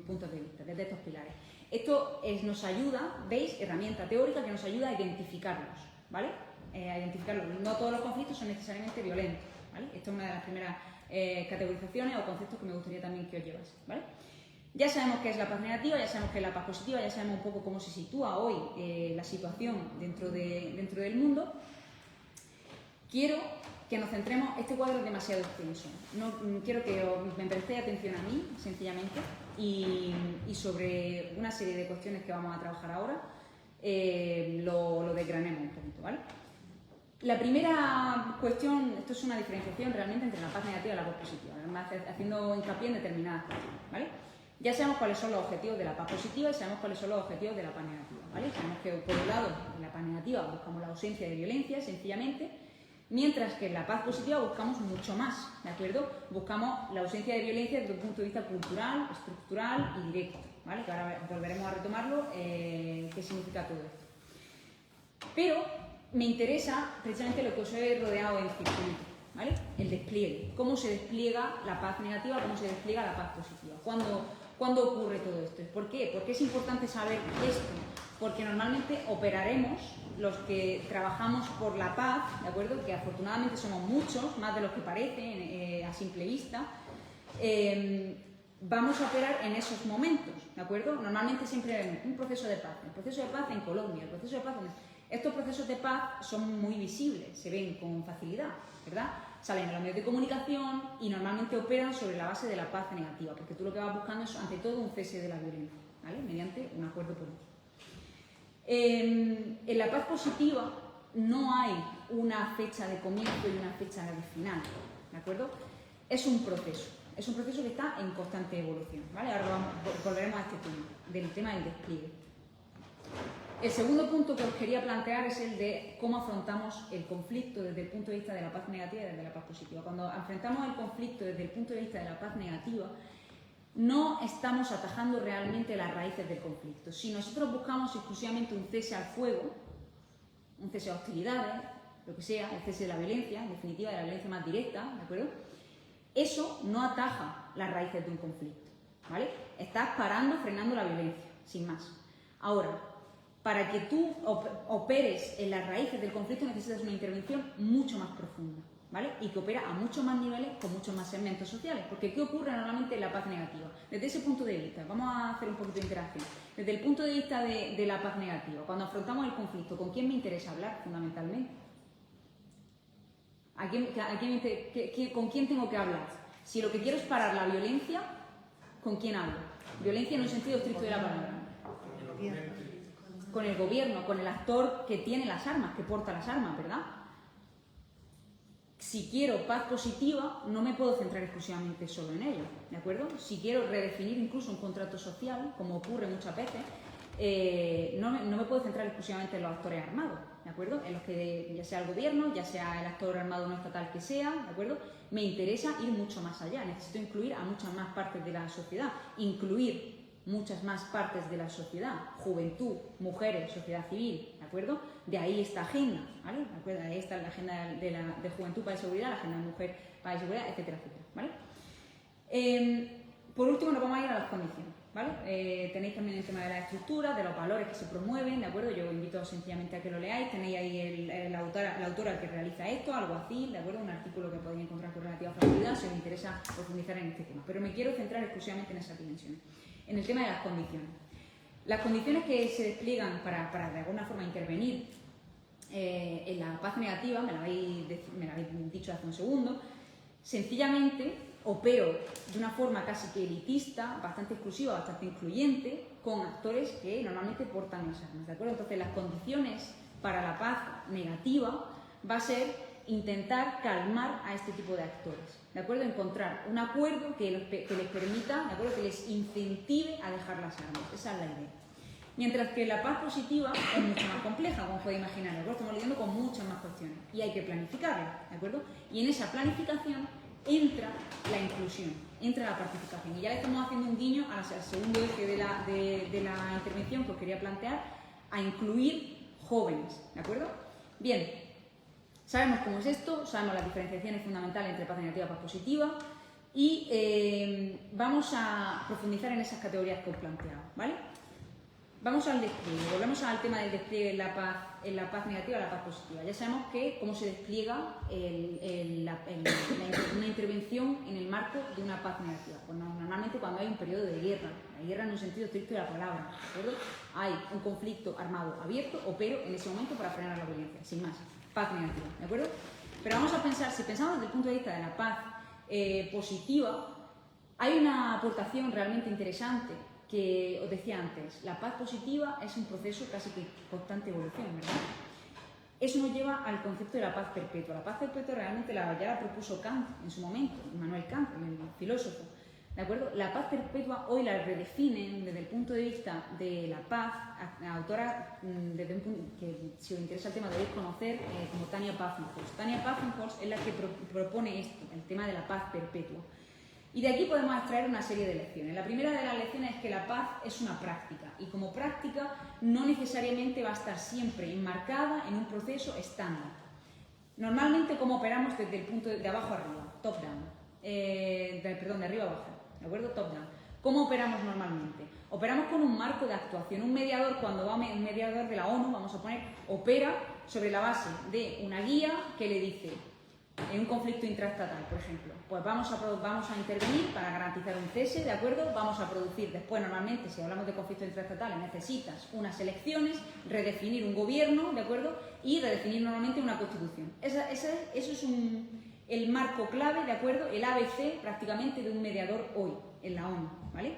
puntos de vista, desde estos pilares. Esto nos ayuda, ¿veis? Herramienta teórica que nos ayuda a identificarlos, ¿vale? A identificarlos. No todos los conflictos son necesariamente violentos, ¿vale? Esto es una de las primeras categorizaciones o conceptos que me gustaría también que os lleváis, ¿vale? Ya sabemos qué es la paz negativa, ya sabemos qué es la paz positiva, ya sabemos un poco cómo se sitúa hoy la situación dentro del mundo. Quiero que nos centremos, este cuadro es demasiado extenso, quiero que me prestéis atención a mí, sencillamente, y sobre una serie de cuestiones que vamos a trabajar ahora, lo desgranemos un poquito, ¿vale? La primera cuestión, esto es una diferenciación realmente entre la paz negativa y la paz positiva, además haciendo hincapié en determinadas cosas, ¿vale? Ya sabemos cuáles son los objetivos de la paz positiva y sabemos cuáles son los objetivos de la paz negativa, ¿vale? Sabemos que, por un lado, en la paz negativa buscamos la ausencia de violencia, sencillamente, mientras que en la paz positiva buscamos mucho más, ¿de acuerdo? Buscamos la ausencia de violencia desde un punto de vista cultural, estructural y directo, ¿vale? Que ahora volveremos a retomarlo, qué significa todo esto. Pero me interesa precisamente lo que os he rodeado en circulito, ¿vale? El despliegue, cómo se despliega la paz negativa, cómo se despliega la paz positiva, ¿cuándo ocurre todo esto? ¿Por qué? ¿Por qué es importante saber esto? Porque normalmente operaremos los que trabajamos por la paz, ¿de acuerdo? Que afortunadamente somos muchos, más de los que parecen a simple vista, vamos a operar en esos momentos, ¿de acuerdo? Normalmente siempre hay un proceso de paz, el proceso de paz en Colombia, el proceso de paz estos procesos de paz son muy visibles, se ven con facilidad, ¿verdad? Salen en los medios de comunicación y normalmente operan sobre la base de la paz negativa, porque tú lo que vas buscando es ante todo un cese de la violencia, ¿vale? Mediante un acuerdo político. En la paz positiva no hay una fecha de comienzo y una fecha de final, ¿de acuerdo? Es un proceso que está en constante evolución, ¿vale? Ahora volveremos a este tema del despliegue. El segundo punto que os quería plantear es el de cómo afrontamos el conflicto desde el punto de vista de la paz negativa y desde la paz positiva. Cuando enfrentamos el conflicto desde el punto de vista de la paz negativa, no estamos atajando realmente las raíces del conflicto. Si nosotros buscamos exclusivamente un cese al fuego, un cese a hostilidades, lo que sea, el cese de la violencia, en definitiva de la violencia más directa, ¿de acuerdo? Eso no ataja las raíces de un conflicto, ¿vale? Estás frenando la violencia, sin más. Ahora, para que tú operes en las raíces del conflicto necesitas una intervención mucho más profunda, ¿vale? Y que opera a muchos más niveles con muchos más segmentos sociales. Porque ¿qué ocurre normalmente en la paz negativa? Desde ese punto de vista, vamos a hacer un poquito de interacción. Desde el punto de vista de la paz negativa, cuando afrontamos el conflicto, ¿con quién me interesa hablar fundamentalmente? ¿Con quién tengo que hablar? Si lo que quiero es parar la violencia, ¿con quién hablo? Violencia en un sentido estricto de la palabra. con el gobierno, con el actor que tiene las armas, que porta las armas, ¿verdad? Si quiero paz positiva, no me puedo centrar exclusivamente solo en ello, ¿de acuerdo? Si quiero redefinir incluso un contrato social, como ocurre muchas veces, no me puedo centrar exclusivamente en los actores armados, ¿de acuerdo? En los que ya sea el gobierno, ya sea el actor armado no estatal que sea, ¿de acuerdo? Me interesa ir mucho más allá, necesito incluir a muchas más partes de la sociedad, incluir muchas más partes de la sociedad, juventud, mujeres, sociedad civil, ¿de acuerdo? De ahí esta agenda, ¿vale? ¿De acuerdo? Ahí está la agenda de juventud para la seguridad, la agenda de mujer para la seguridad, etcétera, etcétera, ¿vale? Por último nos vamos a ir a las condiciones, ¿vale? Tenéis también el tema de las estructuras, de los valores que se promueven, ¿de acuerdo? Yo os invito sencillamente a que lo leáis, tenéis ahí la autora que realiza esto, alguacil, ¿de acuerdo? Un artículo que podéis encontrar con relativa facilidad si os interesa profundizar en este tema, pero me quiero centrar exclusivamente en esas dimensiones. En el tema de las condiciones. Las condiciones que se despliegan para de alguna forma intervenir en la paz negativa, me la habéis dicho hace un segundo, sencillamente opero de una forma casi que elitista, bastante exclusiva, bastante incluyente, con actores que normalmente portan las armas, ¿de acuerdo? Entonces las condiciones para la paz negativa va a ser intentar calmar a este tipo de actores, ¿de acuerdo? Encontrar un acuerdo que les permita, ¿de acuerdo? Que les incentive a dejar las armas, esa es la idea. Mientras que la paz positiva es mucho más compleja, como podéis imaginar, ¿de acuerdo? Estamos lidiando con muchas más cuestiones y hay que planificarla, ¿de acuerdo? Y en esa planificación entra la inclusión, entra la participación. Y ya le estamos haciendo un guiño al segundo eje de la intervención que os quería plantear, a incluir jóvenes, ¿de acuerdo? Bien, sabemos cómo es esto, sabemos las diferenciaciones fundamentales entre paz negativa y paz positiva y vamos a profundizar en esas categorías que os planteaba, ¿vale? Vamos al despliegue, volvemos al tema del despliegue en la paz negativa y la paz positiva. Ya sabemos cómo se despliega una intervención en el marco de una paz negativa. Pues normalmente cuando hay un periodo de guerra, la guerra en un sentido estricto de la palabra, ¿de acuerdo? Hay un conflicto armado abierto, opero en ese momento para frenar la violencia, sin más, paz negativa, ¿de acuerdo? Pero vamos a pensar, si pensamos desde el punto de vista de la paz positiva, hay una aportación realmente interesante que os decía antes, la paz positiva es un proceso casi que constante evolución, ¿verdad? Eso nos lleva al concepto de la paz perpetua. La paz perpetua realmente ya la propuso Kant en su momento, Immanuel Kant, el filósofo, ¿de acuerdo? La paz perpetua hoy la redefinen desde el punto de vista de la paz, la autora, desde un punto que si os interesa el tema debéis conocer, como Tania Pfaffenholz. Tania Pfaffenholz es la que propone esto, el tema de la paz perpetua. Y de aquí podemos extraer una serie de lecciones. La primera de las lecciones es que la paz es una práctica y como práctica no necesariamente va a estar siempre enmarcada en un proceso estándar. Normalmente, ¿cómo operamos desde el punto de abajo arriba? Top-down. De arriba abajo. ¿De acuerdo? Top-down. ¿Cómo operamos normalmente? Operamos con un marco de actuación. Un mediador, cuando va un mediador de la ONU, vamos a poner, opera sobre la base de una guía que le dice, en un conflicto intraestatal, por ejemplo, pues vamos a intervenir para garantizar un cese, ¿de acuerdo? Vamos a producir, después normalmente, si hablamos de conflictos intraestatales, necesitas unas elecciones, redefinir un gobierno, ¿de acuerdo? Y redefinir normalmente una constitución. Eso es el marco clave, ¿de acuerdo? El ABC prácticamente de un mediador hoy en la ONU, ¿vale?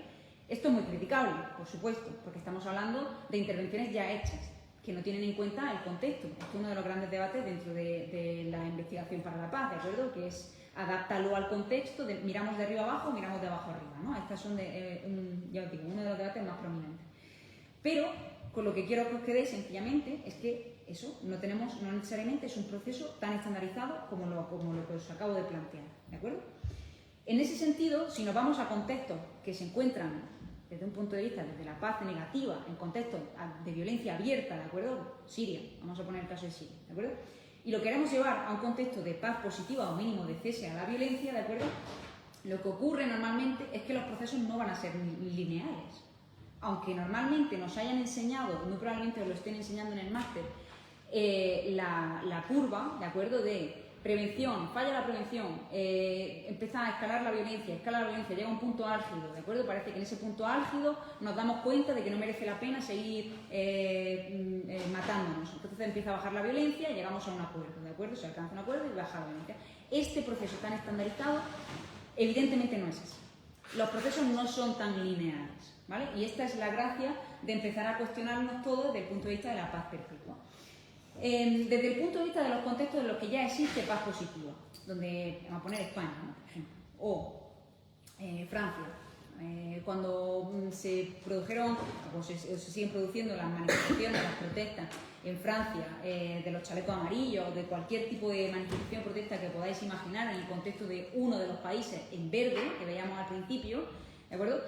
Esto es muy criticable, por supuesto, porque estamos hablando de intervenciones ya hechas, que no tienen en cuenta el contexto. Este es uno de los grandes debates dentro de la investigación para la paz, ¿de acuerdo? Que es adáptalo al contexto, miramos de arriba abajo, miramos de abajo arriba, ¿no? Estas son, ya os digo, uno de los debates más prominentes. Pero, con lo que quiero que os quedéis sencillamente, es que eso, no necesariamente es un proceso tan estandarizado como lo que os acabo de plantear, ¿de acuerdo? En ese sentido, si nos vamos a contextos que se encuentran desde un punto de vista, desde la paz negativa, en contextos de violencia abierta, ¿de acuerdo? Siria, vamos a poner el caso de Siria, ¿de acuerdo? Y lo queremos llevar a un contexto de paz positiva o mínimo de cese a la violencia, ¿de acuerdo? Lo que ocurre normalmente es que los procesos no van a ser lineales. Aunque normalmente nos hayan enseñado, muy probablemente os lo estén enseñando en el máster, la curva, ¿de acuerdo? De prevención, falla la prevención, empieza a escalar la violencia, llega a un punto álgido, ¿de acuerdo? Parece que en ese punto álgido nos damos cuenta de que no merece la pena seguir matándonos. Entonces empieza a bajar la violencia y llegamos a un acuerdo, ¿de acuerdo? Se alcanza un acuerdo y baja la violencia. Este proceso tan estandarizado, evidentemente no es así. Los procesos no son tan lineales, ¿vale? Y esta es la gracia de empezar a cuestionarnos todo desde el punto de vista de la paz perpetua. Desde el punto de vista de los contextos en los que ya existe paz positiva, donde vamos a poner España, ¿no?, por ejemplo, o Francia, cuando se produjeron o se siguen produciendo las manifestaciones, las protestas en Francia, de los chalecos amarillos, de cualquier tipo de manifestación o protesta que podáis imaginar en el contexto de uno de los países en verde que veíamos al principio, ¿de acuerdo?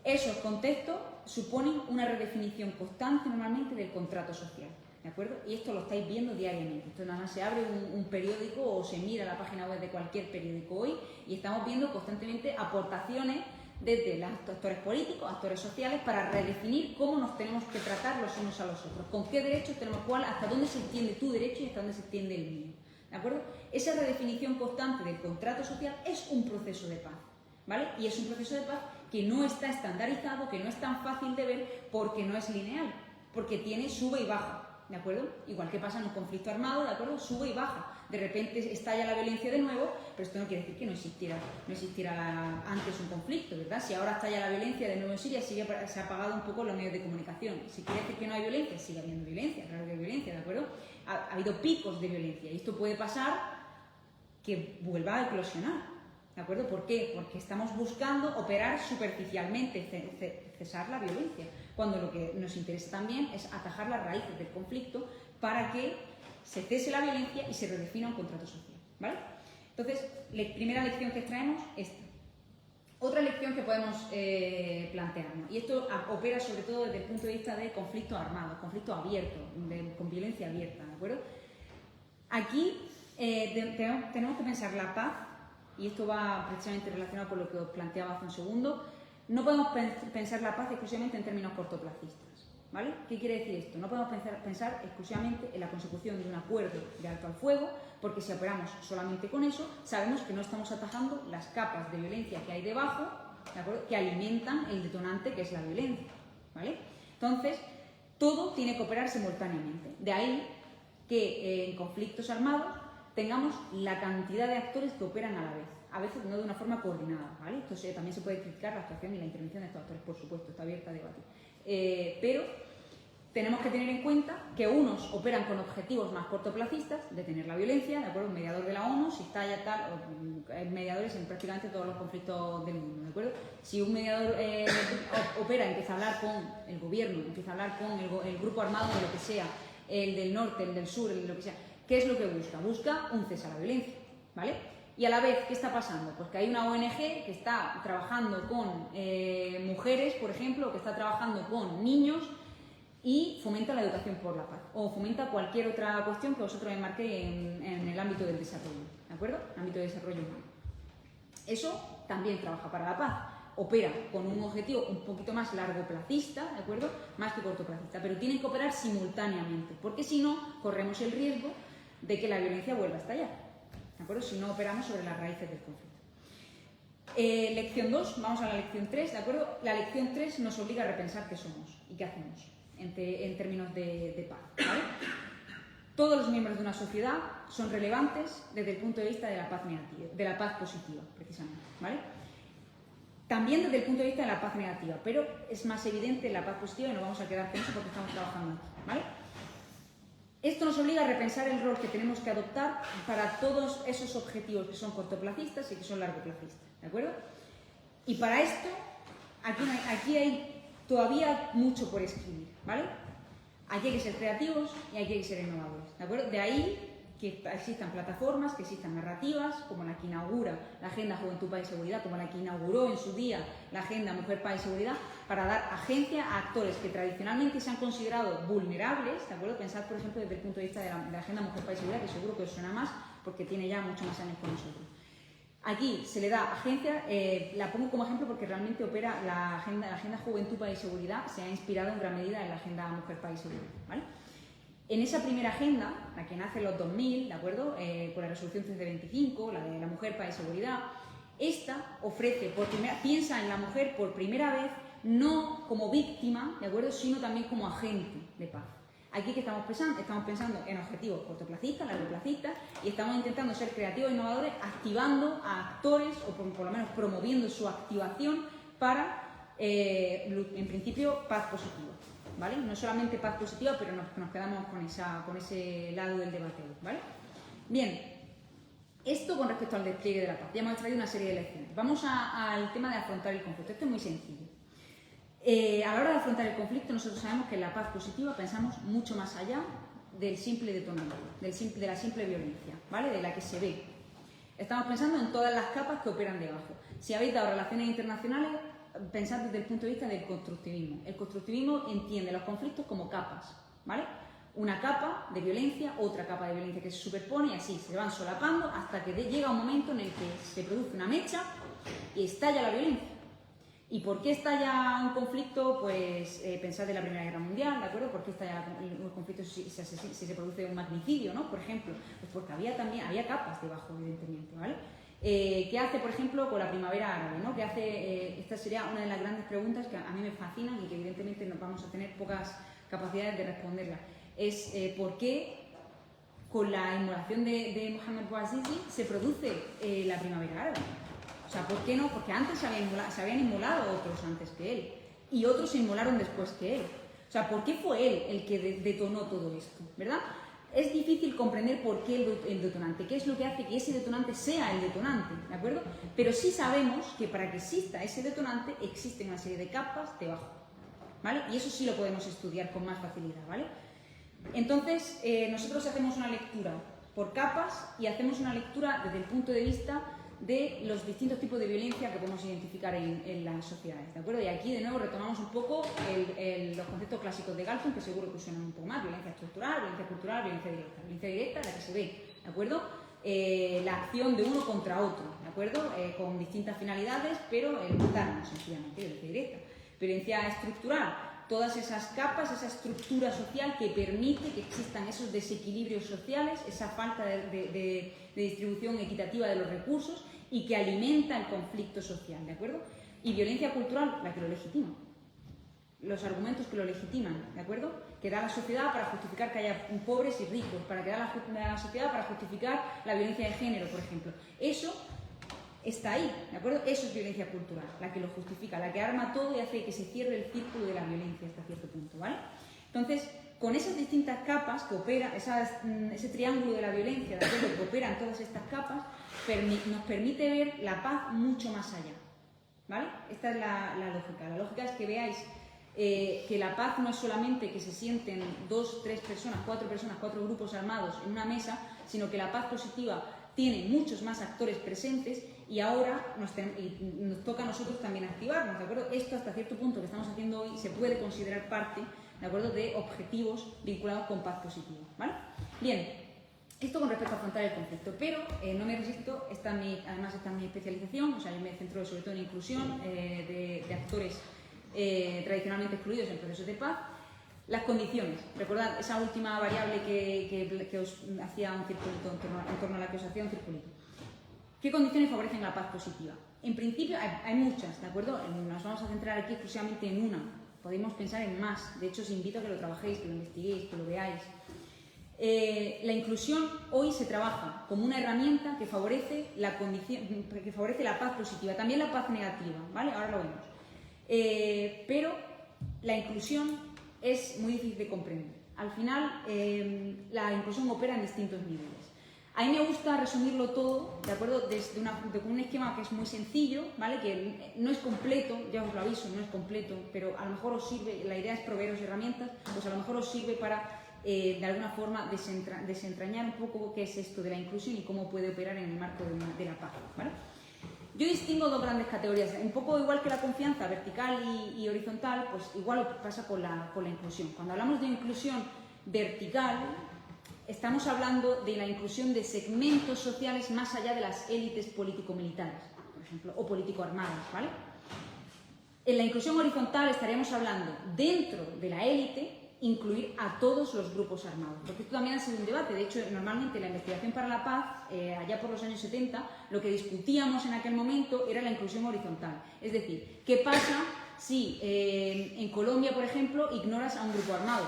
Esos contextos suponen una redefinición constante normalmente del contrato social, ¿de acuerdo? Y esto lo estáis viendo diariamente. Esto nada más se abre un periódico o se mira la página web de cualquier periódico hoy y estamos viendo constantemente aportaciones desde los actores políticos, actores sociales, para redefinir cómo nos tenemos que tratar los unos a los otros, con qué derechos tenemos cuál, hasta dónde se extiende tu derecho y hasta dónde se extiende el mío, ¿de acuerdo? Esa redefinición constante del contrato social es un proceso de paz, ¿vale? Y es un proceso de paz que no está estandarizado, que no es tan fácil de ver porque no es lineal, porque tiene sube y baja, ¿de acuerdo? Igual que pasa en un conflicto armado, ¿de acuerdo? Sube y baja. De repente estalla la violencia de nuevo, pero esto no quiere decir que no existiera antes un conflicto, ¿verdad? Si ahora estalla la violencia de nuevo en Siria, se ha apagado un poco los medios de comunicación. Si quiere decir que no hay violencia, sigue habiendo violencia, claro que hay violencia, ¿de acuerdo? Ha habido picos de violencia y esto puede pasar que vuelva a eclosionar, ¿de acuerdo? ¿Por qué? Porque estamos buscando operar superficialmente, cesar la violencia, cuando lo que nos interesa también es atajar las raíces del conflicto para que se cese la violencia y se redefina un contrato social, ¿vale? Entonces, primera lección que extraemos, esta. Otra lección que podemos plantearnos, y esto opera sobre todo desde el punto de vista de conflictos armados, conflictos abiertos, con violencia abierta, ¿de acuerdo? Aquí tenemos que pensar la paz, y esto va precisamente relacionado con lo que os planteaba hace un segundo. No podemos pensar la paz exclusivamente en términos cortoplacistas, ¿vale? ¿Qué quiere decir esto? No podemos pensar exclusivamente en la consecución de un acuerdo de alto al fuego, porque si operamos solamente con eso, sabemos que no estamos atajando las capas de violencia que hay debajo, ¿de acuerdo?, que alimentan el detonante que es la violencia, ¿vale? Entonces, todo tiene que operar simultáneamente. De ahí que en conflictos armados tengamos la cantidad de actores que operan a la vez, a veces no de una forma coordinada, ¿vale? Entonces también se puede criticar la actuación y la intervención de estos actores, por supuesto, está abierta a debate. Pero tenemos que tener en cuenta que unos operan con objetivos más cortoplacistas, detener la violencia, ¿de acuerdo? Un mediador de la ONU, si está ya tal, hay mediadores en prácticamente todos los conflictos del mundo, ¿de acuerdo? Si un mediador opera, empieza a hablar con el gobierno, empieza a hablar con el grupo armado de lo que sea, el del norte, el del sur, el de lo que sea, ¿qué es lo que busca? Busca un cese a la violencia, ¿vale? Y a la vez, ¿qué está pasando? Pues que hay una ONG que está trabajando con mujeres, por ejemplo, que está trabajando con niños y fomenta la educación por la paz, o fomenta cualquier otra cuestión que vosotros enmarquéis en el ámbito del desarrollo, ¿de acuerdo? El ámbito del desarrollo humano. Eso también trabaja para la paz, opera con un objetivo un poquito más largoplacista, ¿de acuerdo?, más que cortoplacista, pero tienen que operar simultáneamente, porque si no, corremos el riesgo de que la violencia vuelva a estallar, ¿de acuerdo?, si no operamos sobre las raíces del conflicto. Lección 2, vamos a la lección 3, ¿de acuerdo? La lección 3 nos obliga a repensar qué somos y qué hacemos en términos de paz, ¿vale? Todos los miembros de una sociedad son relevantes desde el punto de vista de la paz negativa, de la paz positiva, precisamente, ¿vale? También desde el punto de vista de la paz negativa, pero es más evidente la paz positiva y nos vamos a quedar con eso porque estamos trabajando aquí, ¿vale? Esto nos obliga a repensar el rol que tenemos que adoptar para todos esos objetivos que son cortoplacistas y que son largoplacistas, ¿de acuerdo? Y para esto, aquí hay todavía mucho por escribir, ¿vale? Aquí hay que ser creativos y aquí hay que ser innovadores, ¿de acuerdo? De ahí que existan plataformas, que existan narrativas, como la que inaugura la Agenda Juventud, Paz y Seguridad, como la que inauguró en su día la Agenda Mujer, Paz y Seguridad, para dar agencia a actores que tradicionalmente se han considerado vulnerables, ¿de acuerdo? Pensad, por ejemplo, desde el punto de vista de la Agenda Mujer, Paz y Seguridad, que seguro que os suena más, porque tiene ya muchos más años con nosotros. Aquí se le da agencia, la pongo como ejemplo porque realmente opera la Agenda Juventud, Paz y Seguridad, se ha inspirado en gran medida en la Agenda Mujer, Paz y Seguridad, ¿vale? En esa primera agenda, la que nace en los 2000, ¿de acuerdo?, con la resolución 1325, la de la mujer, paz y seguridad, esta ofrece, piensa en la mujer por primera vez, no como víctima, ¿de acuerdo?, sino también como agente de paz. Aquí que estamos pensando en objetivos cortoplacistas, largoplacistas, y estamos intentando ser creativos e innovadores, activando a actores, o por lo menos promoviendo su activación para, en principio, paz positiva. ¿vale? No solamente paz positiva, pero nos quedamos con ese lado del debate, ¿vale? Bien, esto con respecto al despliegue de la paz. Ya hemos traído una serie de lecciones. Vamos al tema de afrontar el conflicto. Esto es muy sencillo. A la hora de afrontar el conflicto, nosotros sabemos que en la paz positiva pensamos mucho más allá del simple detonante, de la simple violencia, ¿vale? De la que se ve. Estamos pensando en todas las capas que operan debajo. Si habéis dado relaciones internacionales, pensad desde el punto de vista del constructivismo. El constructivismo entiende los conflictos como capas, ¿vale? Una capa de violencia, otra capa de violencia que se superpone y así se van solapando hasta que llega un momento en el que se produce una mecha y estalla la violencia. ¿Y por qué estalla un conflicto? Pues pensad en la Primera Guerra Mundial, ¿de acuerdo? ¿Por qué estalla un conflicto si se produce un magnicidio, ¿no? Por ejemplo, pues porque había capas debajo, evidentemente, ¿vale? ¿Qué hace, por ejemplo, con la Primavera Árabe, ¿no? ¿Qué hace? Esta sería una de las grandes preguntas que a mí me fascinan y que evidentemente nos vamos a tener pocas capacidades de responderla. Es ¿por qué con la inmolación de Mohamed Bouazizi se produce la Primavera Árabe? O sea, ¿por qué no? Porque antes se habían inmolado otros antes que él y otros se inmolaron después que él. O sea, ¿por qué fue él el que detonó todo esto? ¿Verdad? Es difícil comprender por qué el detonante, qué es lo que hace que ese detonante sea el detonante, ¿de acuerdo? Pero sí sabemos que para que exista ese detonante existen una serie de capas debajo, ¿vale? Y eso sí lo podemos estudiar con más facilidad, ¿vale? Entonces, nosotros hacemos una lectura por capas y hacemos una lectura desde el punto de vista de los distintos tipos de violencia que podemos identificar en las sociedades, ¿de acuerdo? Y aquí de nuevo retomamos un poco los conceptos clásicos de Galton, que seguro que suenan un poco más: violencia estructural, violencia cultural, violencia directa. Violencia directa, la que se ve, ¿de acuerdo? La acción de uno contra otro, ¿de acuerdo? Con distintas finalidades, pero el matarnos, sencillamente, violencia directa. Violencia estructural, todas esas capas, esa estructura social que permite que existan esos desequilibrios sociales, esa falta de distribución equitativa de los recursos y que alimenta el conflicto social, ¿de acuerdo? Y violencia cultural, la que lo legitima. Los argumentos que lo legitiman, ¿de acuerdo? Que da la sociedad para justificar que haya pobres y ricos, para que da la sociedad para justificar la violencia de género, por ejemplo. Eso está ahí, ¿de acuerdo? Eso es violencia cultural, la que lo justifica, la que arma todo y hace que se cierre el círculo de la violencia hasta cierto punto, ¿vale? Entonces, con esas distintas capas que operan, ese triángulo de la violencia, ¿de acuerdo?, que operan todas estas capas, nos permite ver la paz mucho más allá, ¿vale? Esta es la lógica. La lógica es que veáis que la paz no es solamente que se sienten 2, 3 personas, 4 grupos armados en una mesa, sino que la paz positiva tiene muchos más actores presentes y ahora nos toca a nosotros también activarnos, ¿de acuerdo? Esto hasta cierto punto que estamos haciendo hoy se puede considerar parte, ¿de acuerdo?, de objetivos vinculados con paz positiva, ¿vale? Bien, esto con respecto a afrontar el conflicto, pero no me resisto, además esta es mi especialización, o sea, yo me centro sobre todo en inclusión de actores tradicionalmente excluidos en procesos de paz. Las condiciones, recordad esa última variable que os hacía un circulito, en torno a la que os hacía un circulito. ¿Qué condiciones favorecen la paz positiva? En principio hay muchas, ¿de acuerdo? Nos vamos a centrar aquí exclusivamente en una. Podemos pensar en más. De hecho, os invito a que lo trabajéis, que lo investiguéis, que lo veáis. La inclusión hoy se trabaja como una herramienta que favorece la paz positiva, también la paz negativa, ¿vale? Ahora lo vemos. Pero la inclusión es muy difícil de comprender. Al final, la inclusión opera en distintos niveles. A mí me gusta resumirlo todo, ¿de acuerdo?, con un esquema que es muy sencillo, ¿vale?, que no es completo, ya os lo aviso, no es completo, pero a lo mejor os sirve, la idea es proveeros herramientas, pues a lo mejor os sirve para, de alguna forma, desentrañar un poco qué es esto de la inclusión y cómo puede operar en el marco de la paz, ¿vale? Yo distingo dos grandes categorías, un poco igual que la confianza vertical y horizontal, pues igual pasa con la inclusión. Cuando hablamos de inclusión vertical, estamos hablando de la inclusión de segmentos sociales más allá de las élites político-militares, por ejemplo, o político-armadas, ¿vale? En la inclusión horizontal estaríamos hablando, dentro de la élite, incluir a todos los grupos armados, porque esto también ha sido un debate. De hecho, normalmente la investigación para la paz, allá por los años 70, lo que discutíamos en aquel momento era la inclusión horizontal. Es decir, ¿qué pasa si en Colombia, por ejemplo, ignoras a un grupo armado?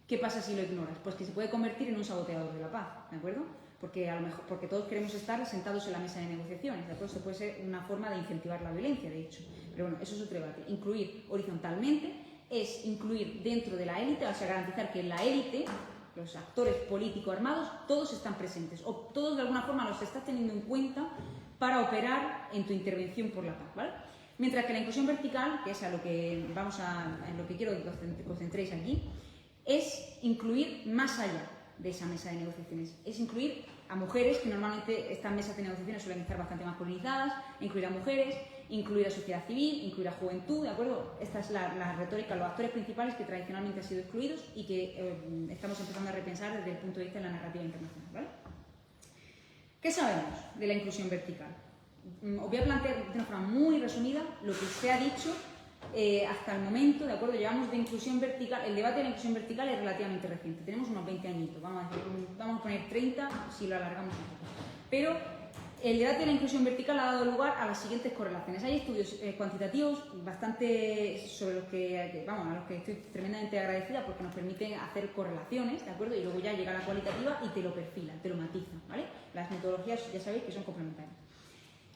¿Qué pasa si lo ignoras? Pues que se puede convertir en un saboteador de la paz, ¿de acuerdo? Porque todos queremos estar sentados en la mesa de negociaciones, ¿de acuerdo? Esto puede ser una forma de incentivar la violencia, de hecho. Pero bueno, eso es otro debate. Incluir horizontalmente es incluir dentro de la élite, o sea, garantizar que en la élite, los actores políticos armados, todos están presentes, o todos de alguna forma los estás teniendo en cuenta para operar en tu intervención por la paz, ¿vale? Mientras que la inclusión vertical, que es a lo que en lo que quiero que os concentréis aquí, es incluir más allá de esa mesa de negociaciones, es incluir a mujeres, que normalmente estas mesas de negociaciones suelen estar bastante masculinizadas, incluir a mujeres, incluir a sociedad civil, incluir a juventud, ¿de acuerdo? Esta es la retórica, los actores principales que tradicionalmente han sido excluidos y que estamos empezando a repensar desde el punto de vista de la narrativa internacional, ¿vale? ¿Qué sabemos de la inclusión vertical? Os voy a plantear de una forma muy resumida lo que se ha dicho hasta el momento, ¿de acuerdo? Llevamos de inclusión vertical, el debate de la inclusión vertical es relativamente reciente, tenemos unos 20 añitos, vamos a poner 30 si lo alargamos un poco. Pero el debate de la inclusión vertical ha dado lugar a las siguientes correlaciones. Hay estudios cuantitativos bastante sobre los que, a los que estoy tremendamente agradecida porque nos permiten hacer correlaciones, ¿de acuerdo? Y luego ya llega la cualitativa y te lo perfilan, te lo matizan, ¿vale? Las metodologías ya sabéis que son complementarias.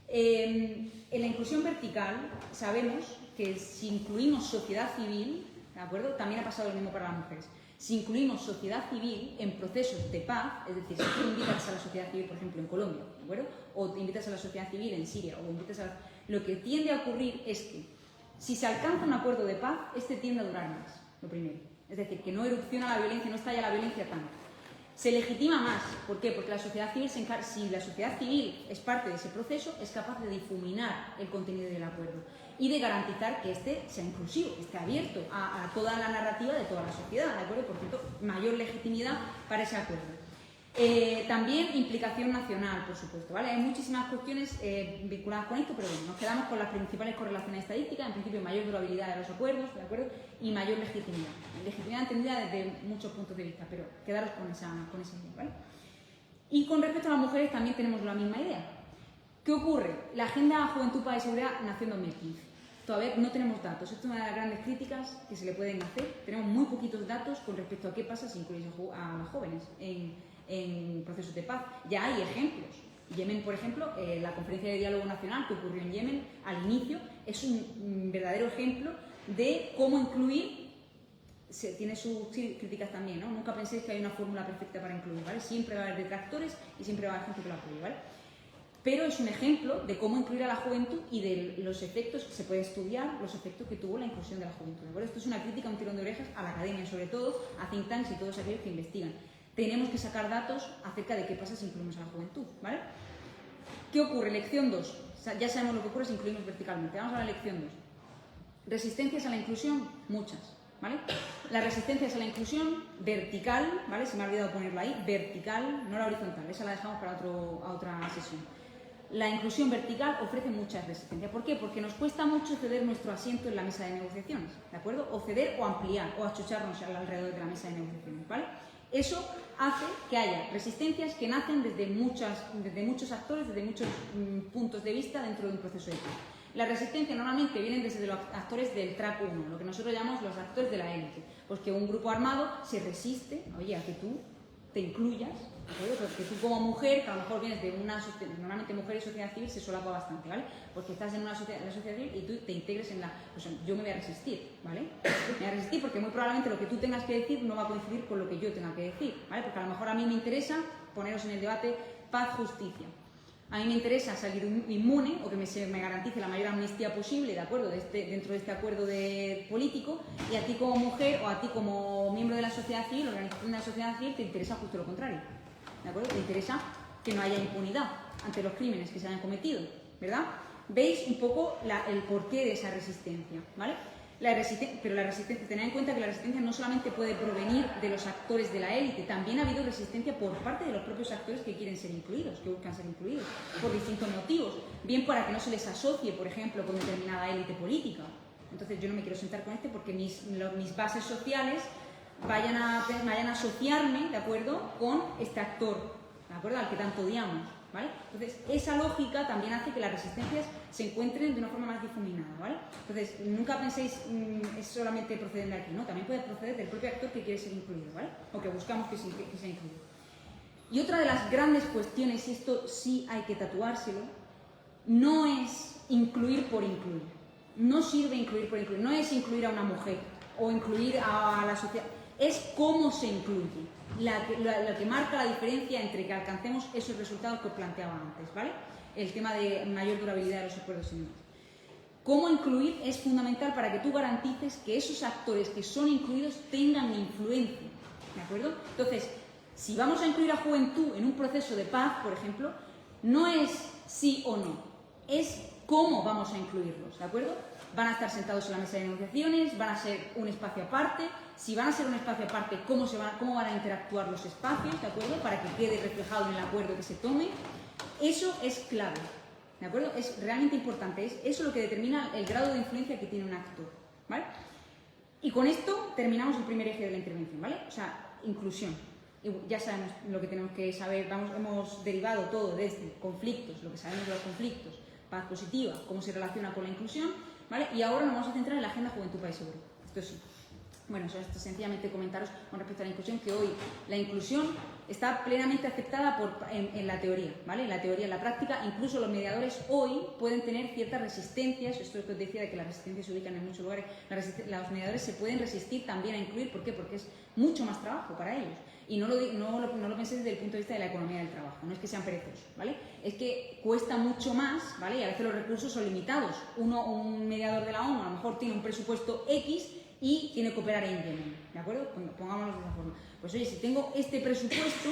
En la inclusión vertical sabemos que si incluimos sociedad civil, ¿de acuerdo? También ha pasado lo mismo para las mujeres. Si incluimos sociedad civil en procesos de paz, es decir, si tú invitas a la sociedad civil, por ejemplo, en Colombia, ¿de acuerdo? O te invitas a la sociedad civil en Siria, o invitas a... Lo que tiende a ocurrir es que si se alcanza un acuerdo de paz, este tiende a durar más, lo primero. Es decir, que no erupciona la violencia, no estalla la violencia tanto. Se legitima más. ¿Por qué? Porque la sociedad civil si la sociedad civil es parte de ese proceso, es capaz de difuminar el contenido del acuerdo y de garantizar que este sea inclusivo, esté abierto a toda la narrativa de toda la sociedad, ¿de acuerdo? Por tanto, mayor legitimidad para ese acuerdo. También implicación nacional, por supuesto, ¿vale? Hay muchísimas cuestiones vinculadas con esto, pero bueno, nos quedamos con las principales correlaciones estadísticas, en principio mayor durabilidad de los acuerdos, ¿de acuerdo? Y mayor legitimidad. Legitimidad entendida desde muchos puntos de vista, pero quedaros con esa idea, ¿vale? Y con respecto a las mujeres también tenemos la misma idea. ¿Qué ocurre? La Agenda Juventud, Paz y Seguridad nació en 2015. Todavía no tenemos datos. Esto es una de las grandes críticas que se le pueden hacer. Tenemos muy poquitos datos con respecto a qué pasa si incluís a los jóvenes en procesos de paz. Ya hay ejemplos. Yemen, por ejemplo, la conferencia de diálogo nacional que ocurrió en Yemen al inicio es un verdadero ejemplo de cómo incluir. Tiene sus críticas también, ¿no? Nunca penséis que hay una fórmula perfecta para incluir, ¿vale? Siempre va a haber detractores y siempre va a haber gente que lo apoye, ¿vale? Pero es un ejemplo de cómo incluir a la juventud y de los efectos, se puede estudiar los efectos que tuvo la inclusión de la juventud, ¿de acuerdo? Esto es una crítica, un tirón de orejas a la academia, sobre todo a think tanks y todos aquellos que investigan. Tenemos que sacar datos acerca de qué pasa si incluimos a la juventud, ¿vale? ¿Qué ocurre? Lección 2. Ya sabemos lo que ocurre si incluimos verticalmente. Vamos a la lección 2. Resistencias a la inclusión, muchas, ¿vale? Las resistencias a la inclusión vertical, ¿vale? Se me ha olvidado ponerla ahí, vertical, no la horizontal, esa la dejamos para otra sesión. La inclusión vertical ofrece muchas resistencias. ¿Por qué? Porque nos cuesta mucho ceder nuestro asiento en la mesa de negociaciones, ¿de acuerdo? O ceder o ampliar o achucharnos alrededor de la mesa de negociaciones, ¿vale? Eso hace que haya resistencias que nacen desde muchos actores, desde muchos puntos de vista dentro de un proceso de paz. Las resistencias normalmente vienen desde los actores del track 1, lo que nosotros llamamos los actores de la élite. Pues que un grupo armado se resiste, oye, a que tú te incluyas, ¿de porque tú como mujer, que a lo mejor vienes de una sociedad, normalmente mujer y sociedad civil se solapa bastante, ¿vale? Porque estás en la sociedad civil y tú te integres en la... Pues yo me voy a resistir, ¿vale? Me voy a resistir porque muy probablemente lo que tú tengas que decir no va a coincidir con lo que yo tenga que decir, ¿vale? Porque a lo mejor a mí me interesa poneros en el debate paz-justicia. A mí me interesa salir inmune o que me garantice la mayor amnistía posible, ¿de acuerdo? Dentro de este acuerdo político, y a ti como mujer o a ti como miembro de la sociedad civil, organización de la sociedad civil, te interesa justo lo contrario, ¿de acuerdo? Te interesa que no haya impunidad ante los crímenes que se hayan cometido, ¿verdad? Veis un poco el porqué de esa resistencia, ¿vale? Pero la resistencia, tened en cuenta que la resistencia no solamente puede provenir de los actores de la élite, también ha habido resistencia por parte de los propios actores que quieren ser incluidos, que buscan ser incluidos, por distintos motivos. Bien para que no se les asocie, por ejemplo, con determinada élite política. Entonces yo no me quiero sentar con este porque mis bases sociales vayan a asociarme, ¿de acuerdo?, con este actor, ¿de acuerdo?, al que tanto odiamos, ¿vale? Entonces, esa lógica también hace que las resistencias se encuentren de una forma más difuminada, ¿vale? Entonces, nunca penséis es solamente proceder de aquí, ¿no? También puede proceder del propio actor que quiere ser incluido, ¿vale? O que buscamos que sea incluido. Y otra de las grandes cuestiones, y esto sí hay que tatuárselo, no es incluir por incluir. No sirve incluir por incluir. No es incluir a una mujer o incluir a la sociedad, es cómo se incluye, lo que marca la diferencia entre que alcancemos esos resultados que os planteaba antes, ¿vale? El tema de mayor durabilidad de los acuerdos y demás. Cómo incluir es fundamental para que tú garantices que esos actores que son incluidos tengan influencia, ¿de acuerdo? Entonces, si vamos a incluir a juventud en un proceso de paz, por ejemplo, no es sí o no, es cómo vamos a incluirlos, ¿de acuerdo? Van a estar sentados en la mesa de negociaciones, van a ser un espacio aparte. Si van a ser un espacio aparte, cómo van a interactuar los espacios, ¿de acuerdo? Para que quede reflejado en el acuerdo que se tome. Eso es clave, ¿de acuerdo? Es realmente importante. Es eso lo que determina el grado de influencia que tiene un actor, ¿vale? Y con esto terminamos el primer eje de la intervención, ¿vale? O sea, inclusión. Y ya sabemos lo que tenemos que saber. Hemos derivado todo desde conflictos, lo que sabemos de los conflictos, paz positiva, cómo se relaciona con la inclusión, ¿vale? Y ahora nos vamos a centrar en la Agenda Juventud País Seguro. Esto sí. Bueno, esto sencillamente comentaros con respecto a la inclusión, que hoy la inclusión está plenamente aceptada en la teoría, ¿vale? En la teoría, en la práctica, incluso los mediadores hoy pueden tener ciertas resistencias. Esto es lo que os decía, de que las resistencias se ubican en muchos lugares. Los mediadores se pueden resistir también a incluir. ¿Por qué? Porque es mucho más trabajo para ellos. Y no lo penséis desde el punto de vista de la economía del trabajo, no es que sean perezosos, ¿vale? Es que cuesta mucho más, ¿vale? Y a veces los recursos son limitados. Un mediador de la ONU a lo mejor tiene un presupuesto X y tiene que operar en Yemen, ¿de acuerdo? Pongámoslo de esa forma. Pues oye, si tengo este presupuesto,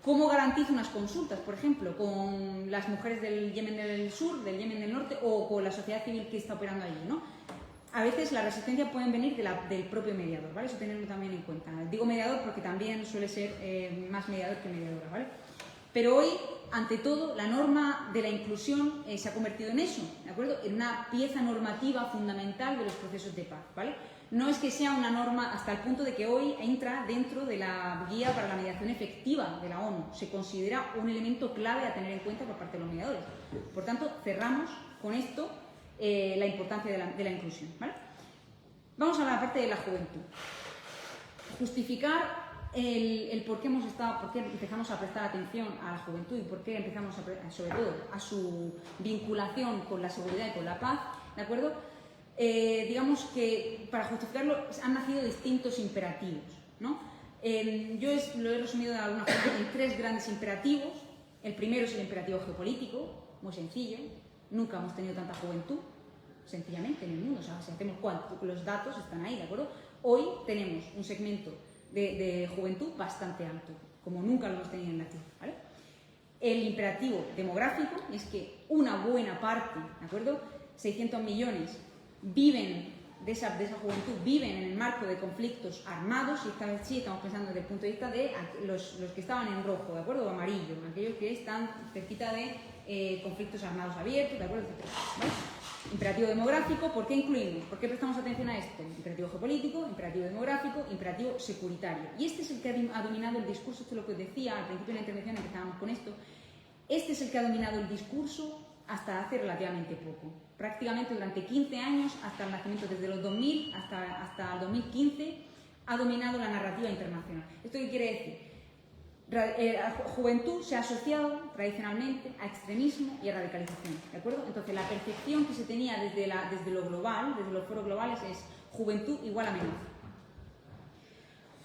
¿cómo garantizo unas consultas, por ejemplo, con las mujeres del Yemen del Sur, del Yemen del Norte o con la sociedad civil que está operando allí, ¿no? A veces las resistencias pueden venir del propio mediador, ¿vale? Eso tenerlo también en cuenta. Digo mediador porque también suele ser más mediador que mediadora, ¿vale? Pero hoy, ante todo, la norma de la inclusión se ha convertido en eso, ¿de acuerdo? En una pieza normativa fundamental de los procesos de paz, ¿vale? No es que sea una norma hasta el punto de que hoy entra dentro de la guía para la mediación efectiva de la ONU. Se considera un elemento clave a tener en cuenta por parte de los mediadores. Por tanto, cerramos con esto la importancia de la inclusión, ¿vale? Vamos a la parte de la juventud. Justificar el por qué empezamos a prestar atención a la juventud y por qué empezamos sobre todo a su vinculación con la seguridad y con la paz, ¿de acuerdo? Digamos que para justificarlo han nacido distintos imperativos, ¿no? Yo lo he resumido de alguna forma en 3 grandes imperativos. El primero es el imperativo geopolítico, muy sencillo. Nunca hemos tenido tanta juventud, sencillamente, en el mundo. O sea, si hacemos los datos están ahí, ¿de acuerdo? Hoy tenemos un segmento de juventud bastante alto, como nunca lo hemos tenido en la Tierra, ¿vale? El imperativo demográfico es que una buena parte, ¿de acuerdo? 600 millones viven de esa juventud, viven en el marco de conflictos armados, y esta vez sí estamos pensando desde el punto de vista de los que estaban en rojo, ¿de acuerdo? O amarillo, aquellos que están cerquita de conflictos armados abiertos, ¿de acuerdo? Etcétera, ¿vale? Imperativo demográfico, ¿por qué incluimos? ¿Por qué prestamos atención a esto? Imperativo geopolítico, imperativo demográfico, imperativo securitario. Y este es el que ha dominado el discurso, esto es lo que os decía al principio de la intervención, empezábamos con esto. Este es el que ha dominado el discurso hasta hace relativamente poco. Prácticamente durante 15 años, hasta el nacimiento, desde los 2000 hasta el 2015, ha dominado la narrativa internacional. ¿Esto qué quiere decir? La juventud se ha asociado tradicionalmente a extremismo y a radicalización, ¿de acuerdo? Entonces, la percepción que se tenía desde lo global, desde los foros globales, es juventud igual amenaza.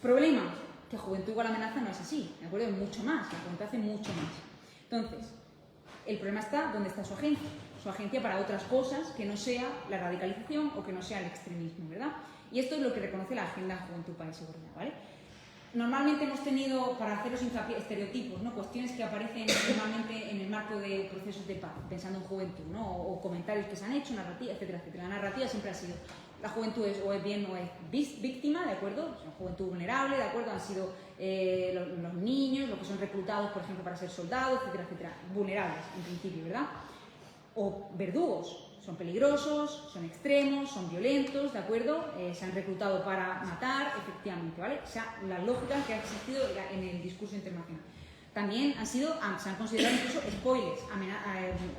Problema, que juventud igual amenaza no es así, ¿de acuerdo? Es mucho más, la juventud hace mucho más. Entonces, el problema está donde está su agencia para otras cosas que no sea la radicalización o que no sea el extremismo, ¿verdad? Y esto es lo que reconoce la Agenda Juventud, Paz y Seguridad, ¿vale? Normalmente hemos tenido, para haceros estereotipos, ¿no? Cuestiones que aparecen normalmente en el marco de procesos de paz, pensando en juventud, ¿no? O comentarios que se han hecho, narrativa, etcétera, etcétera. La narrativa siempre ha sido, la juventud es o es bien o es víctima, ¿de acuerdo? Es una juventud vulnerable, ¿de acuerdo? Han sido los niños, los que son reclutados, por ejemplo, para ser soldados, etcétera, etcétera. Vulnerables, en principio, ¿verdad? O verdugos. Son peligrosos, son extremos, son violentos, ¿de acuerdo? Se han reclutado para matar, efectivamente, ¿vale? O sea, la lógica que ha existido en el discurso internacional. También se han considerado incluso spoilers,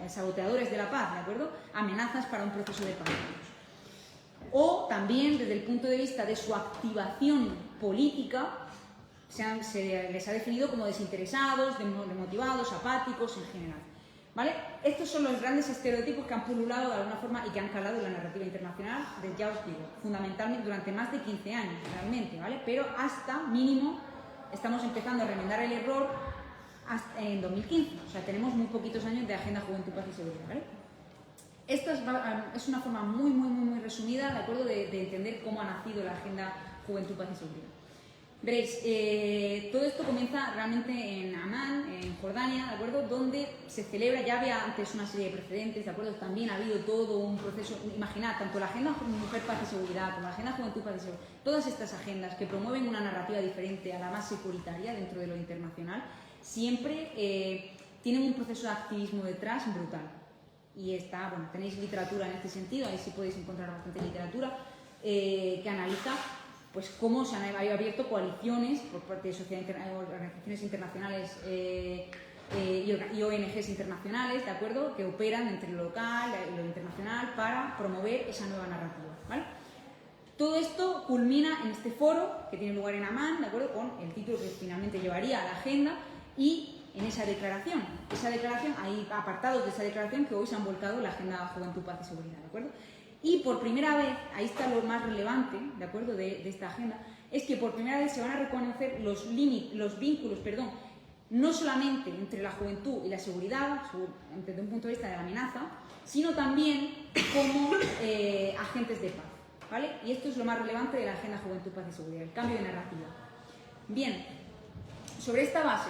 saboteadores de la paz, ¿de acuerdo? Amenazas para un proceso de paz. O también, desde el punto de vista de su activación política, se les ha definido como desinteresados, demotivados, apáticos en general. ¿Vale? Estos son los grandes estereotipos que han pululado de alguna forma y que han calado en la narrativa internacional, ya os digo, fundamentalmente durante más de 15 años, realmente, ¿vale? Pero hasta mínimo estamos empezando a remendar el error en 2015, o sea, tenemos muy poquitos años de Agenda Juventud, Paz y Seguridad, ¿vale? Esta es una forma muy resumida, ¿de acuerdo?, de entender cómo ha nacido la Agenda Juventud, Paz y Seguridad. Veréis, todo esto comienza realmente en Amán, en Jordania, ¿de acuerdo?, donde se celebra, ya había antes una serie de precedentes, ¿de acuerdo?, también ha habido todo un proceso, imaginad, tanto la Agenda Mujer, Paz y Seguridad como la Agenda Juventud, Paz y Seguridad, todas estas agendas que promueven una narrativa diferente a la más securitaria dentro de lo internacional, siempre tienen un proceso de activismo detrás brutal. Y está, bueno, tenéis literatura en este sentido, ahí sí podéis encontrar bastante literatura que analiza pues cómo se han abierto coaliciones por parte de organizaciones internacionales y ONGs internacionales, ¿de acuerdo?, que operan entre lo local y lo internacional para promover esa nueva narrativa, ¿vale? Todo esto culmina en este foro que tiene lugar en Amán, ¿de acuerdo?, con el título que finalmente llevaría a la agenda, y en esa declaración, hay apartados de esa declaración que hoy se han volcado en la Agenda Juventud, Paz y Seguridad, ¿de acuerdo? Y por primera vez, ahí está lo más relevante, ¿de acuerdo?, de esta agenda, es que por primera vez se van a reconocer los vínculos, no solamente entre la juventud y la seguridad, desde un punto de vista de la amenaza, sino también como agentes de paz, ¿vale? Y esto es lo más relevante de la Agenda Juventud, Paz y Seguridad, el cambio de narrativa. Bien, sobre esta base,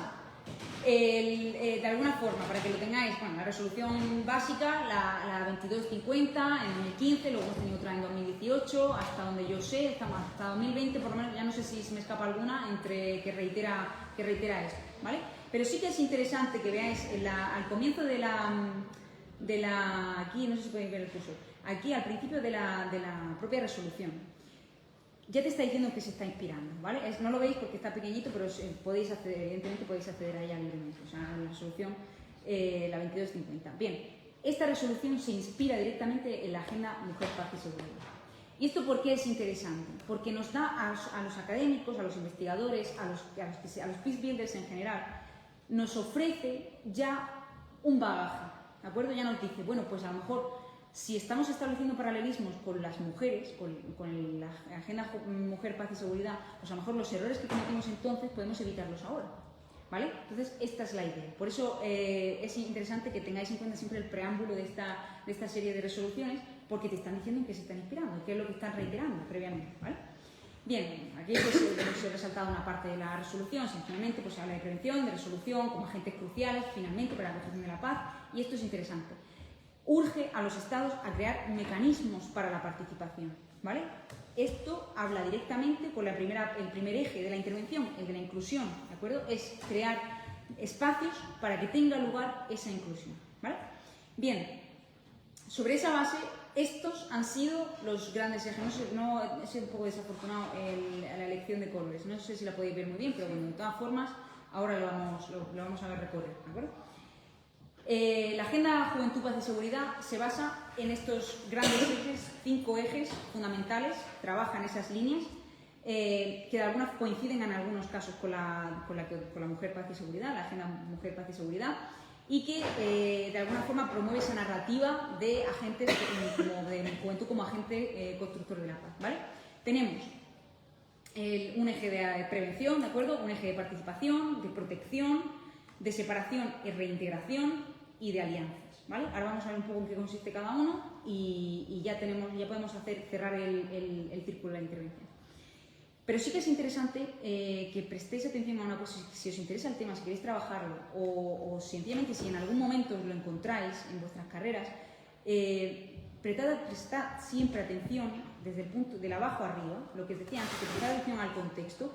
de alguna forma, para que lo tengáis, bueno, la resolución básica, la 2250 en 2015, luego hemos tenido otra en 2018, hasta donde yo sé, estamos hasta 2020, por lo menos, ya no sé si se me escapa alguna que reitera esto, ¿vale? Pero sí que es interesante que veáis al comienzo de la aquí, no sé si podéis ver el curso, aquí al principio de la propia resolución, ya te está diciendo que se está inspirando, ¿vale? No lo veis porque está pequeñito, pero podéis acceder, evidentemente podéis acceder a ella libremente, o sea, la resolución, la 2250. Bien, esta resolución se inspira directamente en la Agenda Mujer, Paz y Seguridad. ¿Y esto por qué es interesante? Porque nos da a los académicos, a los investigadores, a los peace builders en general, nos ofrece ya un bagaje, ¿de acuerdo? Ya nos dice, bueno, pues a lo mejor si estamos estableciendo paralelismos con las mujeres, con la Agenda Mujer, Paz y Seguridad, pues a lo mejor los errores que cometimos entonces podemos evitarlos ahora, ¿vale? Entonces, esta es la idea. Por eso es interesante que tengáis en cuenta siempre el preámbulo de esta serie de resoluciones, porque te están diciendo en qué se están inspirando, qué es lo que están reiterando previamente, ¿vale? Bien, aquí pues, hemos resaltado una parte de la resolución, sencillamente pues se habla de prevención, de resolución, como agentes cruciales, finalmente, para la construcción de la paz, y esto es interesante. Urge a los Estados a crear mecanismos para la participación, ¿vale? Esto habla directamente con el primer eje de la intervención, el de la inclusión, ¿de acuerdo? Es crear espacios para que tenga lugar esa inclusión, ¿vale? Bien, sobre esa base, estos han sido los grandes ejes. No he sido un poco desafortunado la elección de colores, no sé si la podéis ver muy bien, pero bueno, de todas formas, ahora lo vamos a ver recorrer, ¿de acuerdo? La Agenda Juventud, Paz y Seguridad se basa en estos grandes ejes, 5 ejes fundamentales, trabajan esas líneas, que de alguna coinciden en algunos casos con la Mujer, Paz y Seguridad, la Agenda Mujer, Paz y Seguridad, y que de alguna forma promueve esa narrativa de agentes de juventud como agente constructor de la paz, ¿vale? Tenemos un eje de prevención, ¿de acuerdo? Un eje de participación, de protección, de separación y reintegración y de alianzas, ¿vale? Ahora vamos a ver un poco en qué consiste cada uno y ya podemos cerrar el círculo de la intervención. Pero sí que es interesante que prestéis atención a una cosa, si os interesa el tema, si queréis trabajarlo o sencillamente si en algún momento lo encontráis en vuestras carreras, prestad siempre atención desde el punto de abajo arriba, lo que os decía antes, que prestad atención al contexto.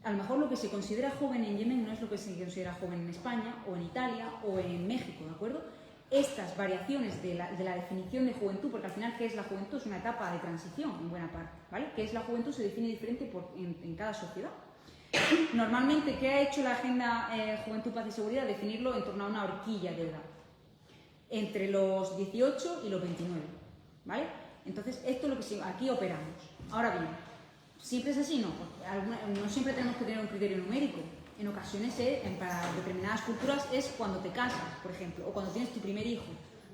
A lo mejor lo que se considera joven en Yemen no es lo que se considera joven en España, o en Italia, o en México, ¿de acuerdo? Estas variaciones de la definición de juventud, porque al final, ¿qué es la juventud? Es una etapa de transición, en buena parte, ¿vale? ¿Qué es la juventud? Se define diferente en cada sociedad. Normalmente, ¿qué ha hecho la Agenda Juventud, Paz y Seguridad? Definirlo en torno a una horquilla de edad, entre los 18 y los 29, ¿vale? Entonces, esto es lo que aquí operamos. Ahora bien, ¿siempre es así? No, no siempre tenemos que tener un criterio numérico. en ocasiones, para determinadas culturas, es cuando te casas, por ejemplo, o cuando tienes tu primer hijo,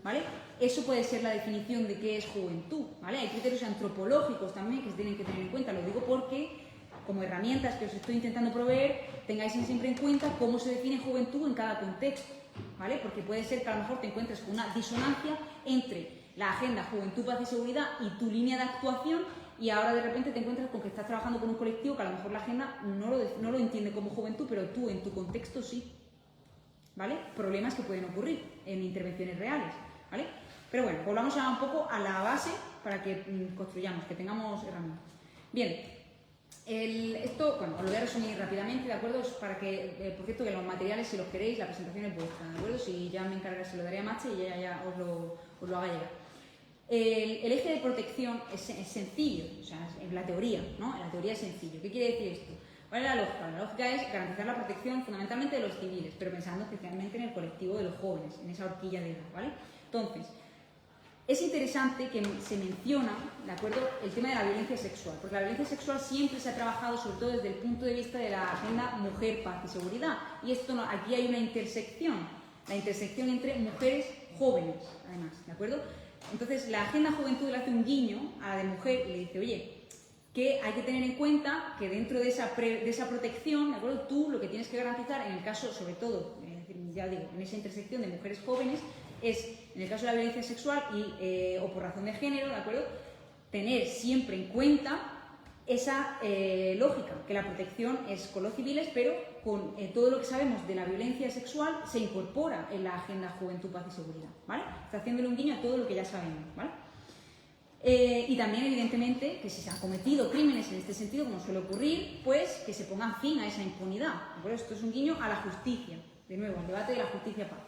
¿vale? Eso puede ser la definición de qué es juventud, ¿vale? Hay criterios antropológicos también que se tienen que tener en cuenta, lo digo porque, como herramientas que os estoy intentando proveer, tengáis siempre en cuenta cómo se define juventud en cada contexto, ¿vale? Porque puede ser que a lo mejor te encuentres con una disonancia entre la agenda Juventud, Paz y Seguridad y tu línea de actuación, y ahora de repente te encuentras con que estás trabajando con un colectivo que a lo mejor la agenda no lo entiende como juventud, pero tú en tu contexto sí, ¿vale? Problemas que pueden ocurrir en intervenciones reales, ¿vale? Pero bueno, volvamos un poco a la base para que construyamos, que tengamos herramientas. Bien, esto, bueno, os lo voy a resumir rápidamente, ¿de acuerdo? Para que, por cierto, que los materiales, si los queréis, la presentación es vuestra, ¿de acuerdo? Si ya me encargaré, se lo daré a Mache y ella ya os lo haga llegar. El eje de protección es sencillo, o sea, en la teoría, ¿no? En la teoría es sencillo. ¿Qué quiere decir esto? ¿Cuál es la lógica? La lógica es garantizar la protección fundamentalmente de los civiles, pero pensando especialmente en el colectivo de los jóvenes, en esa horquilla de edad, ¿vale? Entonces, es interesante que se menciona, ¿de acuerdo?, el tema de la violencia sexual, porque la violencia sexual siempre se ha trabajado sobre todo desde el punto de vista de la agenda mujer, paz y seguridad, y esto aquí hay una intersección, la intersección entre mujeres jóvenes, además, ¿de acuerdo? Entonces, la agenda juventud le hace un guiño a la de mujer y le dice, oye, que hay que tener en cuenta que dentro de esa protección, ¿de acuerdo?, tú lo que tienes que garantizar, en el caso, sobre todo, ya digo, en esa intersección de mujeres jóvenes, es, en el caso de la violencia sexual o por razón de género, ¿de acuerdo?, tener siempre en cuenta esa lógica, que la protección es con los civiles, pero con todo lo que sabemos de la violencia sexual se incorpora en la agenda Juventud, Paz y Seguridad, ¿vale? Está haciéndole un guiño a todo lo que ya sabemos, ¿vale? Y también, evidentemente, que si se han cometido crímenes en este sentido, como suele ocurrir, pues que se ponga fin a esa impunidad, ¿de acuerdo? Esto es un guiño a la justicia, de nuevo, al debate de la justicia-paz.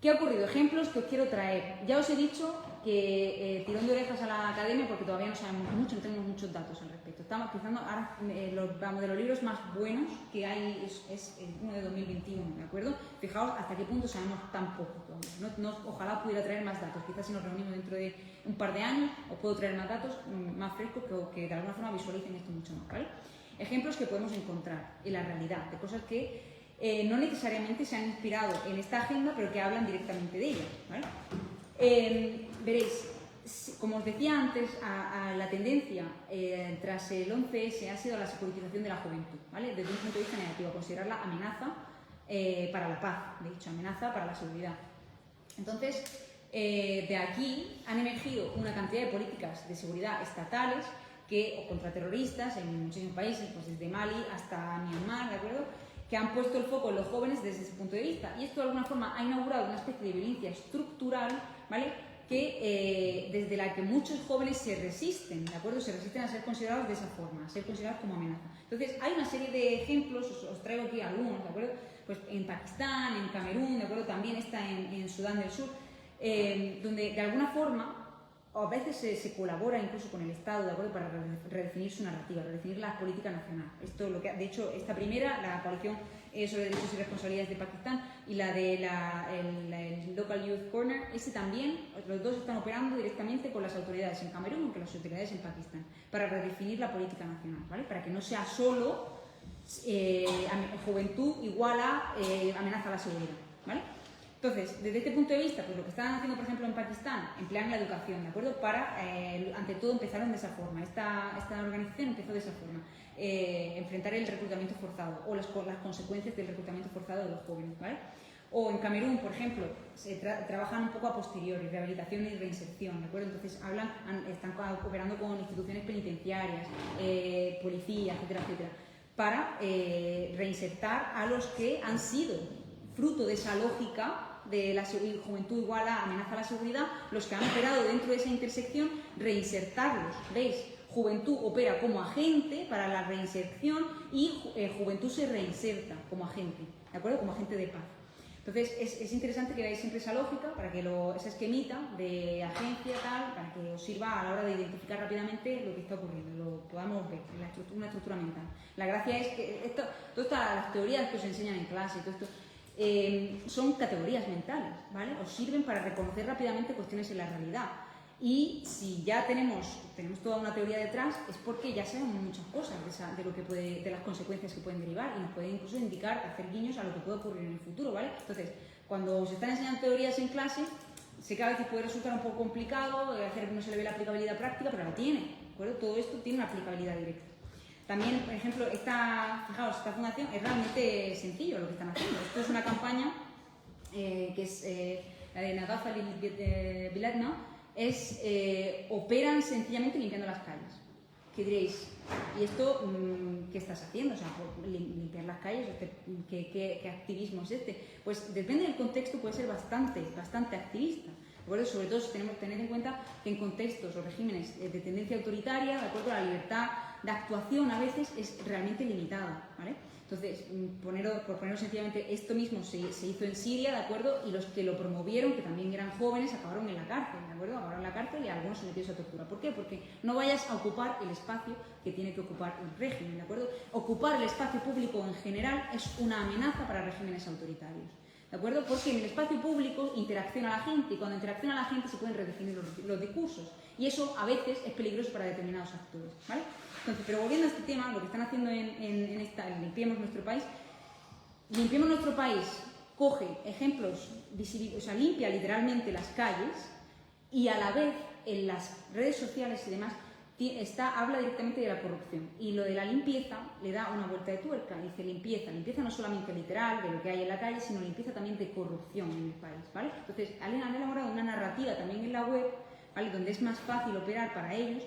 ¿Qué ha ocurrido? Ejemplos que os quiero traer. Ya os he dicho que tirón de orejas a la academia porque todavía no sabemos mucho, no tenemos muchos datos al respecto. Estamos utilizando ahora de los libros más buenos que hay es uno de 2021, ¿de acuerdo? Fijaos hasta qué punto sabemos tan poco todavía. Ojalá pudiera traer más datos. Quizás si nos reunimos dentro de un par de años os puedo traer más datos más frescos que de alguna forma visualicen esto mucho más, ¿vale? Ejemplos que podemos encontrar en la realidad de cosas que no necesariamente se han inspirado en esta agenda, pero que hablan directamente de ella, ¿vale? Veréis, como os decía antes, la tendencia tras el 11S ha sido la securitización de la juventud, ¿vale? Desde un punto de vista negativo, a considerarla amenaza para la paz, de hecho, amenaza para la seguridad. Entonces, de aquí han emergido una cantidad de políticas de seguridad estatales o contraterroristas en muchísimos países, pues desde Mali hasta Myanmar, ¿de acuerdo?, que han puesto el foco en los jóvenes desde ese punto de vista. Y esto de alguna forma ha inaugurado una especie de violencia estructural, ¿vale?, que desde la que muchos jóvenes se resisten, ¿de acuerdo?, se resisten a ser considerados de esa forma, a ser considerados como amenaza. Entonces, hay una serie de ejemplos, os traigo aquí algunos, ¿de acuerdo?, pues en Pakistán, en Camerún, ¿de acuerdo?, también está en Sudán del Sur, donde de alguna forma a veces se colabora incluso con el Estado, ¿de acuerdo?, para redefinir su narrativa, redefinir la política nacional. Esto lo que, de hecho, esta primera, la coalición sobre derechos y responsabilidades de Pakistán, y la de el Local Youth Corner, ese también, los dos están operando directamente con las autoridades en Camerún y con las autoridades en Pakistán, para redefinir la política nacional, ¿vale?, para que no sea solo juventud igual a amenaza a la seguridad, ¿vale? Entonces, desde este punto de vista, pues lo que estaban haciendo, por ejemplo, en Pakistán, emplean la educación, ¿de acuerdo?, para, ante todo, empezaron de esa forma. Esta organización empezó de esa forma, enfrentar el reclutamiento forzado o las consecuencias del reclutamiento forzado de los jóvenes, ¿vale? O en Camerún, por ejemplo, trabajan un poco a posteriori, rehabilitación y reinserción, ¿de acuerdo? Entonces, están operando con instituciones penitenciarias, policía, etcétera, etcétera, para reinsertar a los que han sido fruto de esa lógica de la juventud igual a amenaza a la seguridad, los que han operado dentro de esa intersección, reinsertarlos, ¿veis? Juventud opera como agente para la reinserción y juventud se reinserta como agente, ¿de acuerdo?, como agente de paz. Entonces, es interesante que veáis siempre esa lógica, para que esa esquemita de agencia, tal, para que os sirva a la hora de identificar rápidamente lo que está ocurriendo, lo podamos ver, una estructura mental. La gracia es que todas las teorías que os enseñan en clase y todo esto, son categorías mentales, ¿vale? Os sirven para reconocer rápidamente cuestiones en la realidad. Y si ya tenemos toda una teoría detrás, es porque ya sabemos muchas cosas de las consecuencias que pueden derivar y nos puede incluso indicar, hacer guiños a lo que puede ocurrir en el futuro, ¿vale? Entonces, cuando se están enseñando teorías en clase, sé que a veces puede resultar un poco complicado, no se le ve la aplicabilidad práctica, pero la tiene, ¿de acuerdo? Todo esto tiene una aplicabilidad directa. También, por ejemplo, fijaos, esta fundación es realmente sencillo lo que están haciendo. Esto es una campaña que es la de Nagafa Biladna, operan sencillamente limpiando las calles. ¿Qué diréis? ¿Y esto qué estás haciendo? O sea, limpiar las calles, ¿qué activismo es este? Pues depende del contexto, puede ser bastante activista. ¿De acuerdo? Sobre todo si tenemos que tener en cuenta que en contextos o regímenes de tendencia autoritaria, ¿de acuerdo?, la libertad de actuación a veces es realmente limitada, ¿vale? Entonces, por ponerlo sencillamente, esto mismo se hizo en Siria, ¿de acuerdo? Y los que lo promovieron, que también eran jóvenes, acabaron en la cárcel, ¿de acuerdo? Acabaron en la cárcel y algunos sometidos a tortura. ¿Por qué? Porque no vayas a ocupar el espacio que tiene que ocupar el régimen, ¿de acuerdo? Ocupar el espacio público en general es una amenaza para regímenes autoritarios, ¿de acuerdo? Porque en el espacio público interacciona la gente y cuando interacciona la gente se pueden redefinir los discursos y eso a veces es peligroso para determinados actores, ¿vale? Entonces, pero volviendo a este tema, lo que están haciendo en Limpiemos Nuestro País, coge ejemplos, o sea, limpia literalmente las calles y a la vez en las redes sociales y demás habla directamente de la corrupción y lo de la limpieza le da una vuelta de tuerca, dice limpieza no solamente literal de lo que hay en la calle, sino limpieza también de corrupción en el país, ¿vale? Entonces, han elaborado una narrativa también en la web, ¿vale?, donde es más fácil operar para ellos,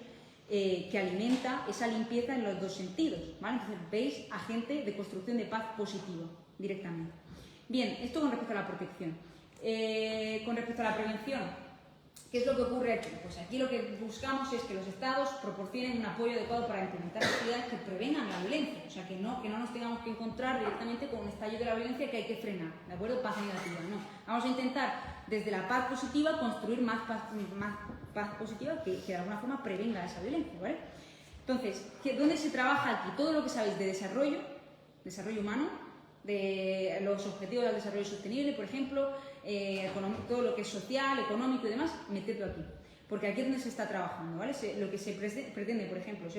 que alimenta esa limpieza en los dos sentidos, ¿vale? Entonces veis a gente de construcción de paz positiva directamente. Bien, esto con respecto a la protección. Con respecto a la prevención, ¿qué es lo que ocurre aquí? Pues aquí lo que buscamos es que los estados proporcionen un apoyo adecuado para implementar actividades que prevengan la violencia, o sea, que no nos tengamos que encontrar directamente con un estallido de la violencia que hay que frenar, ¿de acuerdo? Paz negativa, no. Vamos a intentar desde la paz positiva construir más paz positiva que de alguna forma prevenga esa violencia, ¿vale? Entonces, ¿dónde se trabaja aquí? Todo lo que sabéis de desarrollo humano, de los objetivos del desarrollo sostenible, por ejemplo, todo lo que es social, económico y demás, metedlo aquí. Porque aquí es donde se está trabajando, ¿vale? Lo que se pretende, por ejemplo, os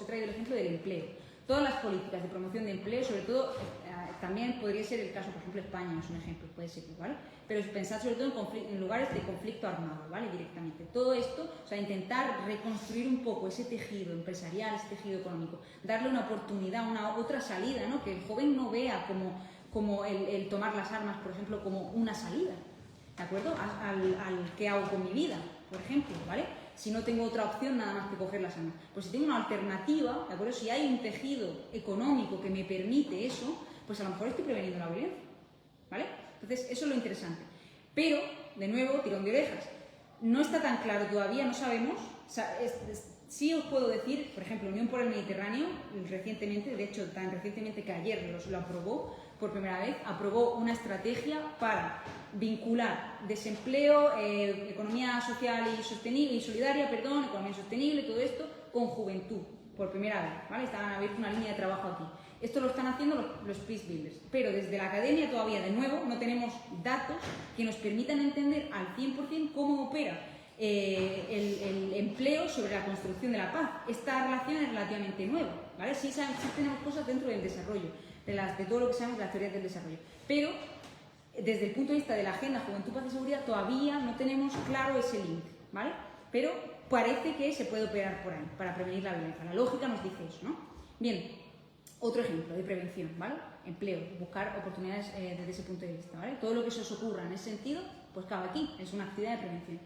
he traído el ejemplo del empleo. Todas las políticas de promoción de empleo, sobre todo, también podría ser el caso, por ejemplo, España es un ejemplo, puede ser, ¿vale? Pero pensad sobre todo en lugares de conflicto armado, ¿vale? Directamente. Todo esto, o sea, intentar reconstruir un poco ese tejido empresarial, ese tejido económico, darle una oportunidad, otra salida, ¿no? Que el joven no vea como el tomar las armas, por ejemplo, como una salida, ¿de acuerdo? Al ¿qué hago con mi vida?, por ejemplo, ¿vale? Si no tengo otra opción nada más que coger las armas. Pues si tengo una alternativa, ¿de acuerdo? Si hay un tejido económico que me permite eso, pues a lo mejor estoy preveniendo la violencia, ¿vale? Entonces, eso es lo interesante. Pero, de nuevo, tirón de orejas. No está tan claro todavía, no sabemos. O sea, sí os puedo decir, por ejemplo, Unión por el Mediterráneo, recientemente, de hecho, tan recientemente que ayer lo aprobó por primera vez, aprobó una estrategia para vincular desempleo, economía social y sostenible, y solidaria, economía sostenible, todo esto, con juventud, por primera vez, ¿vale? Están abierto una línea de trabajo aquí. Esto lo están haciendo los Peace Builders, pero desde la academia todavía, de nuevo, no tenemos datos que nos permitan entender al 100% cómo opera el empleo sobre la construcción de la paz. Esta relación es relativamente nueva, ¿vale? Sí tenemos cosas dentro del desarrollo, de todo lo que sabemos de las teorías del desarrollo, pero desde el punto de vista de la agenda Juventud, Paz y Seguridad todavía no tenemos claro ese link, ¿vale? Pero parece que se puede operar por ahí para prevenir la violencia. La lógica nos dice eso, ¿no? Bien, otro ejemplo de prevención, ¿vale? Empleo, buscar oportunidades desde ese punto de vista, ¿vale? Todo lo que se os ocurra en ese sentido, pues cabe aquí, es una actividad de prevención.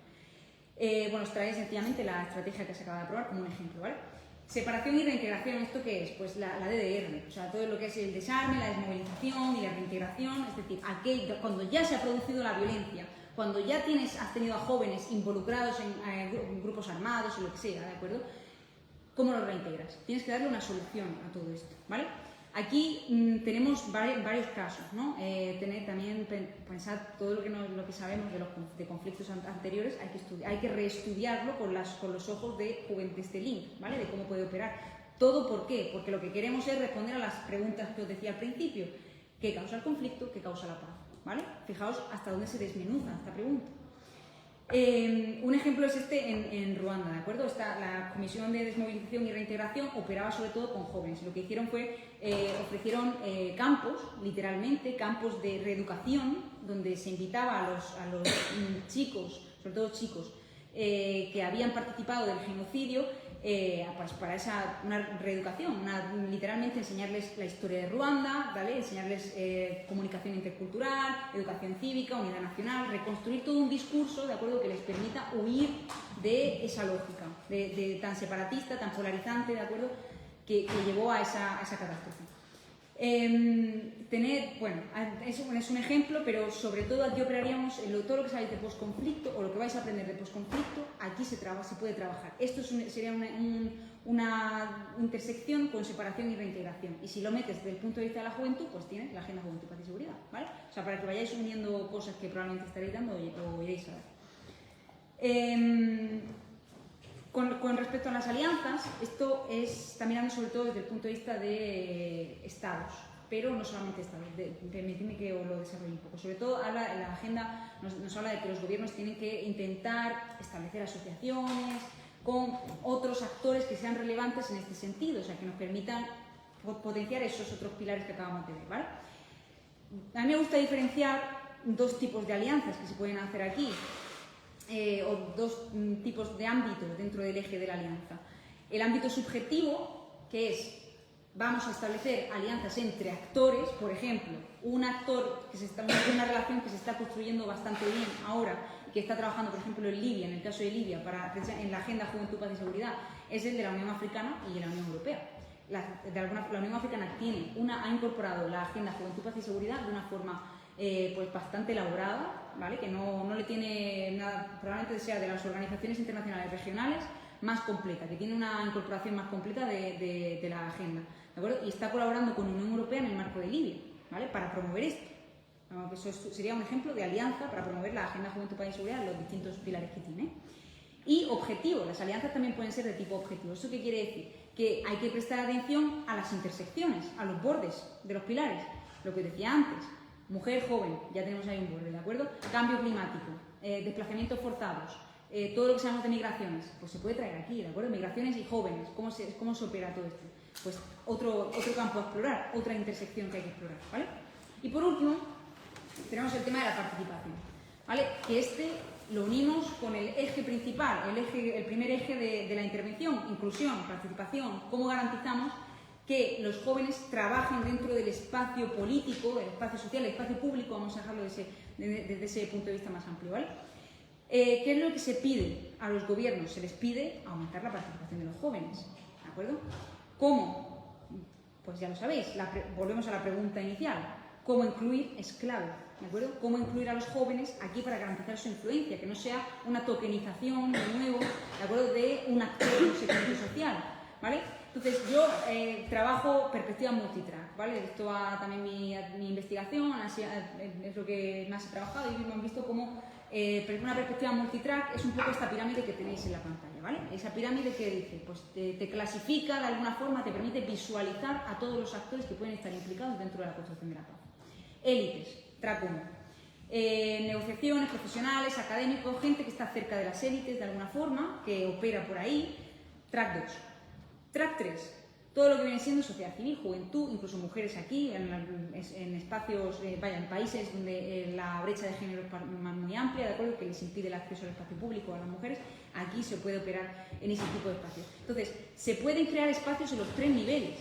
Bueno, os trae sencillamente la estrategia que se acaba de aprobar como un ejemplo, ¿vale? Separación y reintegración, ¿esto qué es? Pues la DDR, o sea, todo lo que es el desarme, la desmovilización y la reintegración, es decir, cuando ya se ha producido la violencia, cuando ya has tenido a jóvenes involucrados en grupos armados o lo que sea, ¿de acuerdo? ¿Cómo los reintegras? Tienes que darle una solución a todo esto, ¿vale? Aquí tenemos varios casos, ¿no? También pensar todo lo que sabemos de conflictos anteriores, hay que reestudiarlo con los ojos de este link, ¿vale? De cómo puede operar. ¿Todo por qué? Porque lo que queremos es responder a las preguntas que os decía al principio. ¿Qué causa el conflicto? ¿Qué causa la paz? ¿Vale? Fijaos hasta dónde se desmenuza esta pregunta. Un ejemplo es este en Ruanda, ¿de acuerdo? La Comisión de Desmovilización y Reintegración operaba sobre todo con jóvenes. Lo que hicieron fue, ofrecieron campos, literalmente, campos de reeducación, donde se invitaba a los chicos, sobre todo chicos, que habían participado del genocidio, pues para una reeducación, literalmente enseñarles la historia de Ruanda, ¿vale? Enseñarles comunicación intercultural, educación cívica, unidad nacional, reconstruir todo un discurso, ¿de acuerdo?, que les permita huir de esa lógica, de tan separatista, tan polarizante, ¿de acuerdo?, que llevó a esa catástrofe. Bueno, es un ejemplo, pero sobre todo aquí operaríamos en todo lo que sabéis de posconflicto o lo que vais a aprender de posconflicto, aquí se puede trabajar. Esto sería una intersección con separación y reintegración. Y si lo metes desde el punto de vista de la juventud, pues tienes la Agenda Juventud, Paz y Seguridad, ¿vale? O sea, para que vayáis uniendo cosas que probablemente estaréis dando o iréis a dar. Con respecto a las alianzas, esto está mirando sobre todo desde el punto de vista de estados, pero no solamente estados, permitidme que os lo desarrolle un poco. Sobre todo la agenda nos habla de que los gobiernos tienen que intentar establecer asociaciones con otros actores que sean relevantes en este sentido, o sea, que nos permitan potenciar esos otros pilares que acabamos de ver, ¿vale? A mí me gusta diferenciar dos tipos de alianzas que se pueden hacer aquí. O dos tipos de ámbitos dentro del eje de la alianza. El ámbito subjetivo, que es, vamos a establecer alianzas entre actores, por ejemplo, una relación que se está construyendo bastante bien ahora y que está trabajando, por ejemplo, en Libia, en el caso de Libia, en la Agenda Juventud, Paz y Seguridad, es el de la Unión Africana y de la Unión Europea. La Unión Africana ha incorporado la Agenda Juventud, Paz y Seguridad de una forma pues bastante elaborada, ¿vale? Que no le tiene nada, probablemente sea de las organizaciones internacionales regionales más completa, que tiene una incorporación más completa de la agenda, ¿de acuerdo? Y está colaborando con la Unión Europea en el marco de Libia, ¿vale? Para promover esto. Eso sería un ejemplo de alianza para promover la Agenda Juventud, Paz y Seguridad en los distintos pilares que tiene. Y objetivo, las alianzas también pueden ser de tipo objetivo. ¿Eso qué quiere decir? Que hay que prestar atención a las intersecciones, a los bordes de los pilares, lo que decía antes. Mujer joven, ya tenemos ahí un borde, ¿de acuerdo? Cambio climático, desplazamientos forzados, todo lo que sabemos de migraciones, pues se puede traer aquí, ¿de acuerdo? Migraciones y jóvenes, ¿cómo se opera todo esto? Pues otro campo a explorar, otra intersección que hay que explorar, ¿vale? Y por último, tenemos el tema de la participación, ¿vale? Que lo unimos con el eje principal, el primer eje de la intervención, inclusión, participación, cómo garantizamos que los jóvenes trabajen dentro del espacio político, del espacio social, del espacio público, vamos a dejarlo desde ese punto de vista más amplio, ¿vale? ¿Qué es lo que se pide a los gobiernos? Se les pide aumentar la participación de los jóvenes, ¿de acuerdo? ¿Cómo? Pues ya lo sabéis, volvemos a la pregunta inicial. ¿Cómo incluir? Es clave, ¿de acuerdo? ¿Cómo incluir a los jóvenes aquí para garantizar su influencia? Que no sea una tokenización de nuevo, ¿de acuerdo?, de un actor de un segmento social, ¿vale? Entonces, yo trabajo perspectiva multitrack, ¿vale? Esto va también mi investigación, es lo que más he trabajado y hemos visto cómo una perspectiva multitrack es un poco esta pirámide que tenéis en la pantalla, ¿vale? Esa pirámide que dice, pues te clasifica de alguna forma, te permite visualizar a todos los actores que pueden estar implicados dentro de la construcción de la paz. Élites, track 1. Negociaciones, profesionales, académicos, gente que está cerca de las élites de alguna forma, que opera por ahí. Track 2. Track 3, todo lo que viene siendo sociedad civil, juventud, incluso mujeres aquí, en espacios, en países donde la brecha de género es muy amplia, ¿de acuerdo?, que les impide el acceso al espacio público a las mujeres, aquí se puede operar en ese tipo de espacios. Entonces, se pueden crear espacios en los 3 niveles.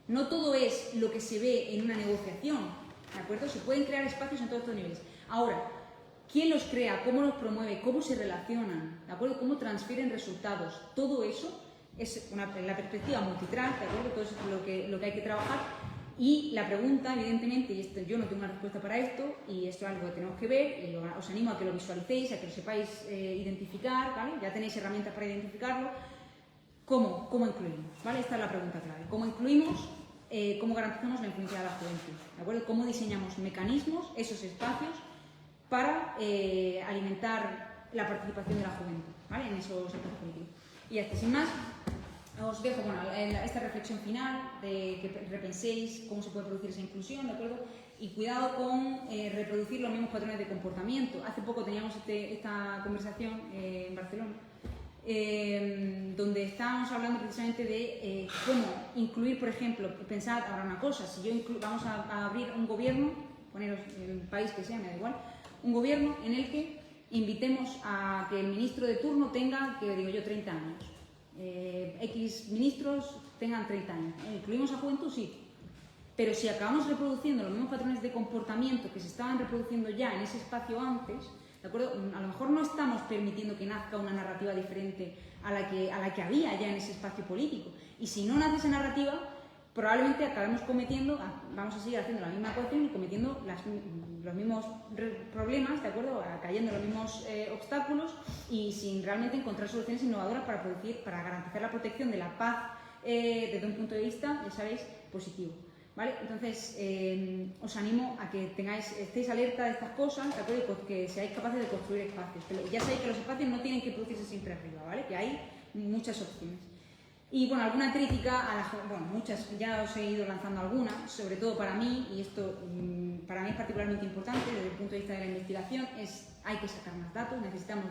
No todo es lo que se ve en una negociación, ¿de acuerdo? Se pueden crear espacios en todos estos niveles. Ahora, ¿quién los crea? ¿Cómo los promueve? ¿Cómo se relacionan? ¿De acuerdo? ¿Cómo transfieren resultados? Todo eso es la perspectiva multitrack, ¿de acuerdo? Todo eso es lo que hay que trabajar. Y la pregunta, evidentemente, y yo no tengo una respuesta para esto, y esto es algo que tenemos que ver, y os animo a que lo visualicéis, a que lo sepáis identificar, ¿vale? Ya tenéis herramientas para identificarlo. ¿Cómo incluimos? ¿Vale? Esta es la pregunta clave. ¿Cómo incluimos? ¿Cómo garantizamos la influencia de la juventud? ¿De acuerdo? ¿Cómo diseñamos mecanismos, esos espacios, para alimentar la participación de la juventud, ¿vale?, en esos sectores políticos? Y hasta sin más, os dejo esta reflexión final de que repenséis cómo se puede producir esa inclusión, ¿de acuerdo? Y cuidado con reproducir los mismos patrones de comportamiento. Hace poco teníamos esta conversación en Barcelona, donde estábamos hablando precisamente de cómo incluir, por ejemplo, pensad ahora una cosa, si vamos a abrir un gobierno, poneros el país que sea, me da igual, un gobierno en el que invitemos a que el ministro de turno tenga, que digo yo, 30 años. X ministros tengan 30 años. ¿Incluimos a juventud? Sí. Pero si acabamos reproduciendo los mismos patrones de comportamiento que se estaban reproduciendo ya en ese espacio antes, ¿de acuerdo? A lo mejor no estamos permitiendo que nazca una narrativa diferente a la que había ya en ese espacio político. Y si no nace esa narrativa, probablemente acabemos vamos a seguir haciendo la misma ecuación y cometiendo los mismos problemas, ¿de acuerdo? Cayendo en los mismos obstáculos y sin realmente encontrar soluciones innovadoras para garantizar la protección de la paz desde un punto de vista, ya sabéis, positivo. ¿Vale? Entonces, os animo a que estéis alerta de estas cosas, ¿de acuerdo? Y que seáis capaces de construir espacios. Pero ya sabéis que los espacios no tienen que producirse siempre arriba, ¿vale? Que hay muchas opciones. Y bueno, alguna crítica muchas, ya os he ido lanzando algunas, sobre todo para mí, y esto para mí es particularmente importante desde el punto de vista de la investigación, hay que sacar más datos, necesitamos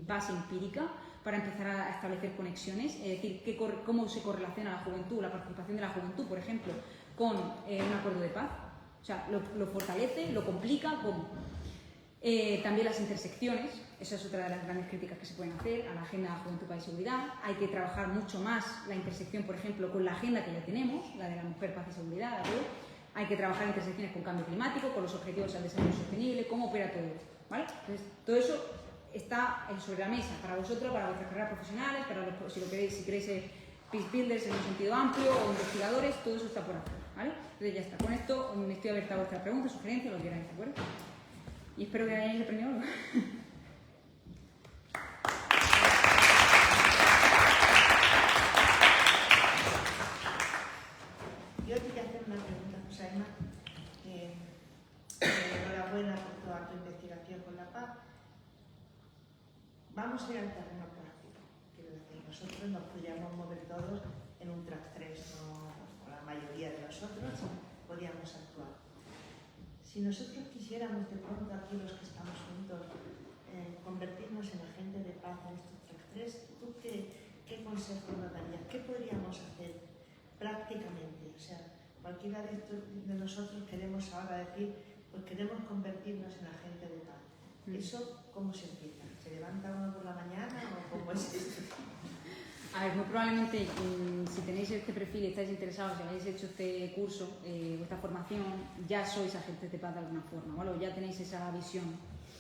base empírica para empezar a establecer conexiones, es decir, cómo se correlaciona la juventud, la participación de la juventud, por ejemplo, con un acuerdo de paz, o sea, lo fortalece, lo complica, ¿cómo? También las intersecciones, esa es otra de las grandes críticas que se pueden hacer a la Agenda de Juventud, Paz y Seguridad. Hay que trabajar mucho más la intersección, por ejemplo, con la agenda que ya tenemos, la de la mujer, paz y seguridad, ¿vale? Hay que trabajar intersecciones con cambio climático, con los objetivos del desarrollo sostenible, cómo opera todo esto, ¿vale? Entonces, todo eso está sobre la mesa para vosotros, para vuestras carreras profesionales, si queréis ser peace builders en un sentido amplio o investigadores, todo eso está por hacer, ¿vale? Entonces ya está. Con esto estoy abierta a vuestras preguntas, sugerencias, lo que queráis, ¿de acuerdo? Y espero que hayáis aprendido algo. Yo te quiero hacer una pregunta, José Emma. Enhorabuena por toda tu investigación con la paz. Vamos a ir al terreno práctico. Quiero decir, nosotros nos podríamos mover todos en un track 3, o la mayoría de nosotros podíamos actuar. Si nosotros quisiéramos de pronto aquí los que estamos juntos convertirnos en agentes de paz en estos track 3, ¿tú qué consejo nos darías? ¿Qué podríamos hacer prácticamente? O sea, cualquiera de nosotros queremos ahora decir, pues queremos convertirnos en agentes de paz. ¿Eso cómo se empieza? ¿Se levanta uno por la mañana o cómo es esto? A ver, muy probablemente si tenéis este perfil y estáis interesados, si habéis hecho este curso o esta formación, ya sois agentes de paz de alguna forma, ¿vale? O ya tenéis esa visión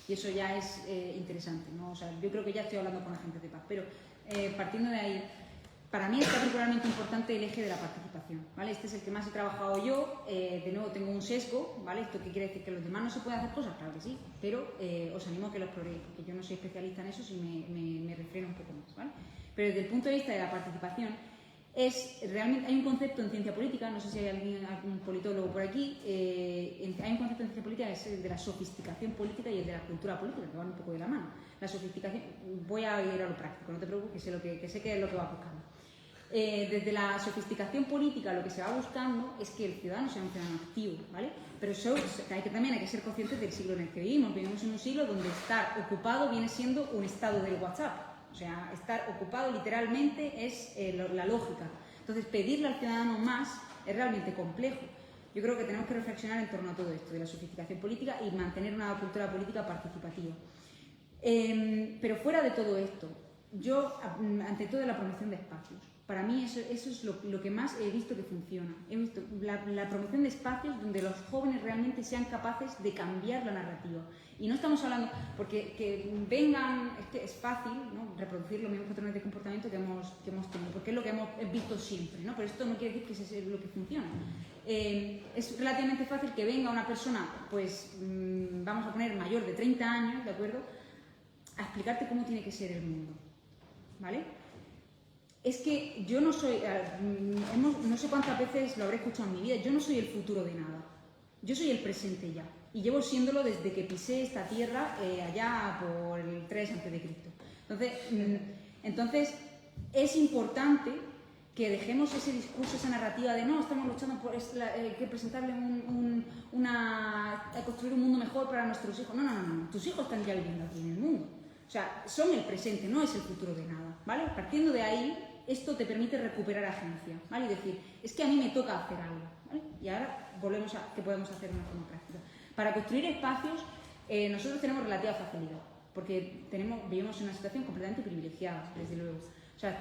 y eso ya es interesante, ¿no? O sea, yo creo que ya estoy hablando con agentes de paz, pero partiendo de ahí, para mí es particularmente importante el eje de la participación, ¿vale? Este es el que más he trabajado yo, de nuevo tengo un sesgo, ¿vale? ¿Esto qué quiere decir? ¿Que los demás no se pueden hacer cosas? Claro que sí, pero os animo a que lo exploréis, porque yo no soy especialista en eso, si me refreno un poco más, ¿vale? Pero desde el punto de vista de la participación, realmente hay un concepto en ciencia política, no sé si hay algún politólogo por aquí, hay un concepto en ciencia política que es el de la sofisticación política y el de la cultura política, que van un poco de la mano. La sofisticación, voy a ir a lo práctico, no te preocupes, que sé que es lo que vas buscando. Desde la sofisticación política lo que se va buscando es que el ciudadano sea un ciudadano activo, ¿vale? Pero también hay que ser conscientes del siglo en el que vivimos. Vivimos en un siglo donde estar ocupado viene siendo un estado del WhatsApp. O sea, estar ocupado literalmente es la lógica. Entonces, pedirle al ciudadano más es realmente complejo. Yo creo que tenemos que reflexionar en torno a todo esto, de la sofisticación política y mantener una cultura política participativa. Pero fuera de todo esto, yo, ante todo, la promoción de espacios. Para mí eso es lo que más he visto que funciona. He visto la promoción de espacios donde los jóvenes realmente sean capaces de cambiar la narrativa. Y no estamos hablando, porque que vengan, es fácil, ¿no?, reproducir los mismos patrones de comportamiento que hemos tenido, porque es lo que hemos visto siempre, ¿no? Pero esto no quiere decir que eso es lo que funciona. Es relativamente fácil que venga una persona, pues vamos a poner mayor de 30 años, ¿de acuerdo?, a explicarte cómo tiene que ser el mundo, ¿vale? Es que yo no soy, no sé cuántas veces lo habré escuchado en mi vida, yo no soy el futuro de nada, yo soy el presente ya, y llevo siéndolo desde que pisé esta tierra allá por el 3 a.C. Entonces, es importante que dejemos ese discurso, esa narrativa de no, estamos luchando por que presentarle a construir un mundo mejor para nuestros hijos. No, tus hijos están ya viviendo aquí en el mundo. O sea, son el presente, no es el futuro de nada, ¿vale? Partiendo de ahí, esto te permite recuperar agencia, ¿vale? Y decir, es que a mí me toca hacer algo, ¿vale? Y ahora volvemos a qué podemos hacer de una forma práctica. Para construir espacios, nosotros tenemos relativa facilidad, porque vivimos en una situación completamente privilegiada, desde luego. O sea,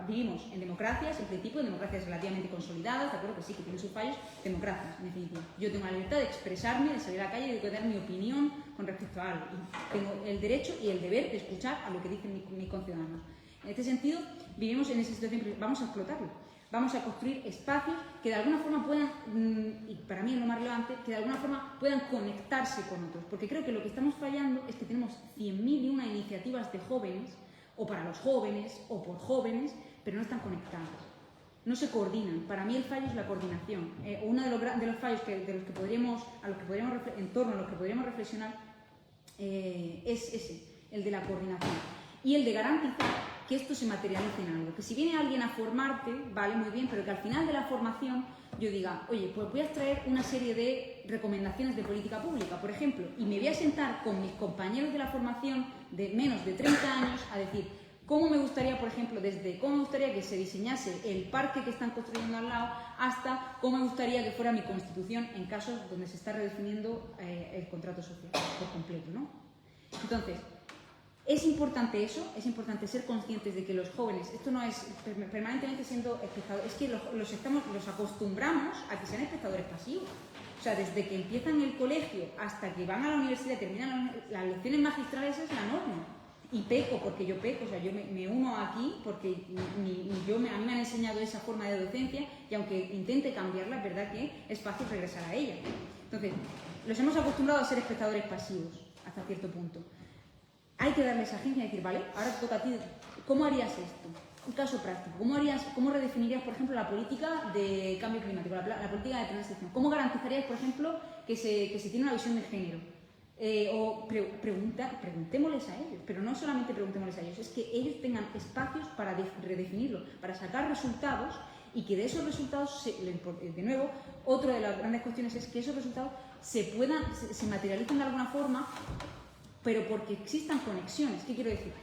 vivimos en democracias, en principio, en democracias relativamente consolidadas, de acuerdo que sí, que tienen sus fallos, democracias, en definitiva. Yo tengo la libertad de expresarme, de salir a la calle y de dar mi opinión con respecto a algo. Y tengo el derecho y el deber de escuchar a lo que dicen mis conciudadanos. En este sentido, vivimos en esa situación, vamos a explotarlo. Vamos a construir espacios que de alguna forma puedan, y para mí es lo más relevante, que de alguna forma puedan conectarse con otros. Porque creo que lo que estamos fallando es que tenemos 100.001 iniciativas de jóvenes, o para los jóvenes, o por jóvenes, pero no están conectadas. No se coordinan. Para mí el fallo es la coordinación. Uno de los fallos en torno a los que podríamos reflexionar es ese, el de la coordinación. Y el de garantizar que esto se materialice en algo. Que si viene alguien a formarte, vale, muy bien, pero que al final de la formación yo diga, oye, pues voy a extraer una serie de recomendaciones de política pública, por ejemplo, y me voy a sentar con mis compañeros de la formación de menos de 30 años a decir cómo me gustaría, por ejemplo, desde cómo me gustaría que se diseñase el parque que están construyendo al lado hasta cómo me gustaría que fuera mi constitución en casos donde se está redefiniendo el contrato social por completo, ¿no? Entonces, es importante eso, es importante ser conscientes de que los jóvenes, esto no es permanentemente siendo espectadores, es que los acostumbramos a que sean espectadores pasivos. O sea, desde que empiezan el colegio hasta que van a la universidad y terminan las lecciones magistrales es la norma. Y peco, porque yo peco, o sea, yo me uno aquí porque a mí me han enseñado esa forma de docencia y aunque intente cambiarla, es verdad que es fácil regresar a ella. Entonces, los hemos acostumbrado a ser espectadores pasivos hasta cierto punto. Hay que darles agencia y decir, vale, ahora te toca a ti, ¿cómo harías esto? Un caso práctico, ¿cómo redefinirías, por ejemplo, la política de cambio climático, la política de transición? ¿Cómo garantizarías, por ejemplo, que se tiene una visión de género? Preguntémosles a ellos, pero no solamente preguntémosles a ellos, es que ellos tengan espacios para redefinirlo, para sacar resultados y que de esos resultados, de nuevo, otra de las grandes cuestiones es que esos resultados se materialicen de alguna forma, pero porque existan conexiones. ¿Qué quiero decir?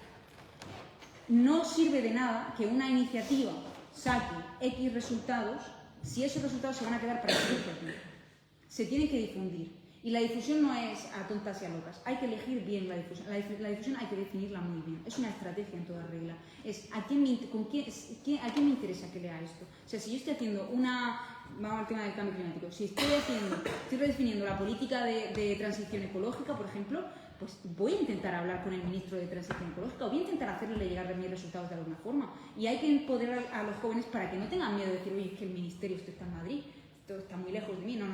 No sirve de nada que una iniciativa saque X resultados si esos resultados se van a quedar para esa iniciativa. Se tienen que difundir. Y la difusión no es a tontas y a locas. Hay que elegir bien la difusión. La difusión hay que definirla muy bien. Es una estrategia en toda regla. Es ¿a quién me interesa que lea esto? O sea, si yo estoy haciendo vamos al tema del cambio climático. Si estoy redefiniendo la política de transición ecológica, por ejemplo, pues voy a intentar hablar con el ministro de Transición Ecológica o voy a intentar hacerle llegar mis resultados de alguna forma. Y hay que empoderar a los jóvenes para que no tengan miedo de decir, oye, es que el ministerio esto está en Madrid, esto está muy lejos de mí. No.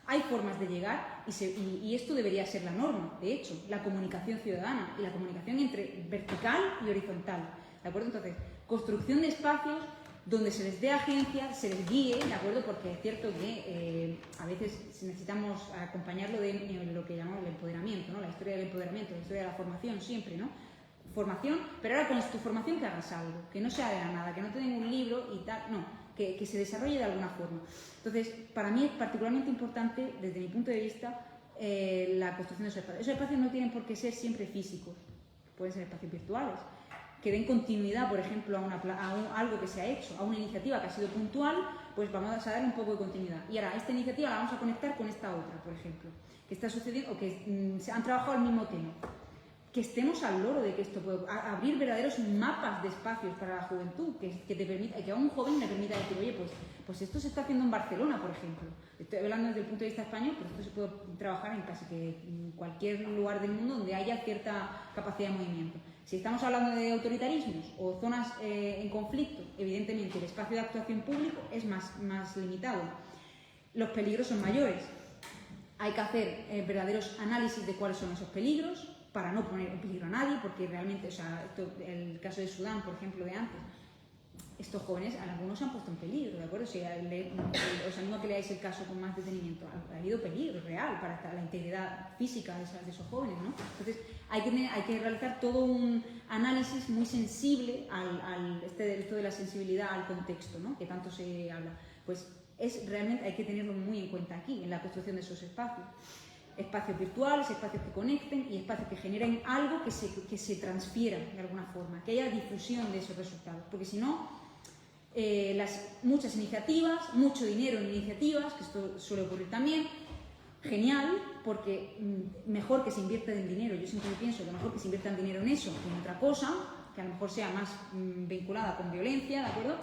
Hay formas de llegar y esto debería ser la norma, de hecho, la comunicación ciudadana y la comunicación entre vertical y horizontal. ¿De acuerdo? Entonces, construcción de espacios donde se les dé agencia, se les guíe, ¿de acuerdo? Porque es cierto que a veces necesitamos acompañarlo de lo que llamamos el empoderamiento, ¿no? La historia del empoderamiento, la historia de la formación siempre, ¿no? Formación, pero ahora con tu formación que hagas algo, que no sea de la nada, que no te den un libro y tal, no, que se desarrolle de alguna forma. Entonces, para mí es particularmente importante, desde mi punto de vista, la construcción de esos espacios. Esos espacios no tienen por qué ser siempre físicos, pueden ser espacios virtuales, que den continuidad, por ejemplo, a algo que se ha hecho, a una iniciativa que ha sido puntual, pues vamos a darle un poco de continuidad. Y ahora, esta iniciativa la vamos a conectar con esta otra, por ejemplo, que está sucediendo, o que se han trabajado el mismo tema. Que estemos al loro de que esto puede abrir verdaderos mapas de espacios para la juventud, que te permita, que a un joven le permita decir, oye, pues esto se está haciendo en Barcelona, por ejemplo. Estoy hablando desde el punto de vista español, pero esto se puede trabajar en casi que en cualquier lugar del mundo donde haya cierta capacidad de movimiento. Si estamos hablando de autoritarismos o zonas en conflicto, evidentemente el espacio de actuación público es más limitado. Los peligros son mayores. Hay que hacer verdaderos análisis de cuáles son esos peligros, para no poner en peligro a nadie, porque realmente, o sea, el caso de Sudán, por ejemplo, de antes, estos jóvenes, algunos se han puesto en peligro, ¿de acuerdo? Si os animo a que leáis el caso con más detenimiento. Ha habido peligro real para la integridad física de esos jóvenes, ¿no? Entonces, hay que realizar todo un análisis muy sensible esto de la sensibilidad al contexto, ¿no? Que tanto se habla. Pues realmente hay que tenerlo muy en cuenta aquí, en la construcción de esos espacios. Espacios virtuales, espacios que conecten y espacios que generen algo que se transfiera de alguna forma, que haya difusión de esos resultados, porque si no, muchas iniciativas, mucho dinero en iniciativas, que esto suele ocurrir también, genial, porque mejor que se invierta en dinero, yo siempre pienso que mejor que se invierta en dinero en eso que en otra cosa, que a lo mejor sea más vinculada con violencia, ¿de acuerdo?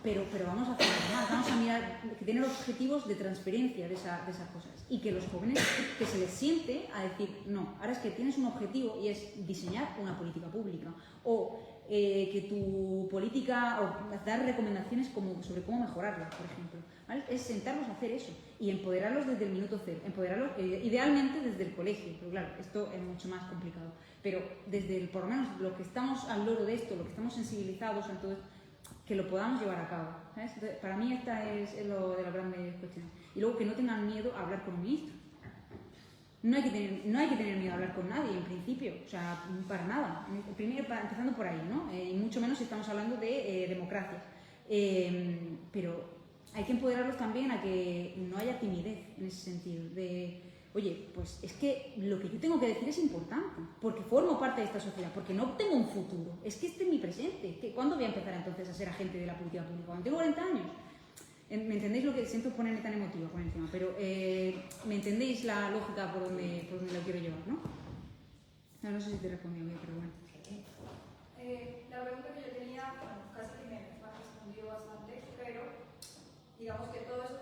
Pero vamos a hacer algo más, vamos a mirar, que tener objetivos de transferencia de esas cosas y que los jóvenes, que se les siente a decir, no, ahora es que tienes un objetivo y es diseñar una política pública o que tu política, o dar recomendaciones sobre cómo mejorarla, por ejemplo, ¿vale? Es sentarnos a hacer eso y empoderarlos desde el minuto cero, empoderarlos idealmente desde el colegio, pero claro, esto es mucho más complicado, pero por lo menos los que estamos al loro de esto, los que estamos sensibilizados en todo esto, que lo podamos llevar a cabo, ¿sabes? Entonces, para mí esta es lo de las grandes cuestiones. Y luego que no tengan miedo a hablar con un ministro. No hay que tener miedo a hablar con nadie, en principio, o sea, para nada. Primero, empezando por ahí, ¿no? Y mucho menos si estamos hablando de democracia. Pero hay que empoderarlos también a que no haya timidez en ese sentido, de... Oye, pues es que lo que yo tengo que decir es importante, porque formo parte de esta sociedad, porque no tengo un futuro, es que este es mi presente. ¿Cuándo voy a empezar entonces a ser agente de la política pública? Cuando tengo 40 años. ¿Me entendéis lo que siento ponerme tan emotiva por encima? Pero ¿me entendéis la lógica por donde lo quiero llevar, no? No sé si te he respondido bien, pero bueno. La pregunta que yo tenía, bueno, casi que me has respondido bastante, pero digamos que todo eso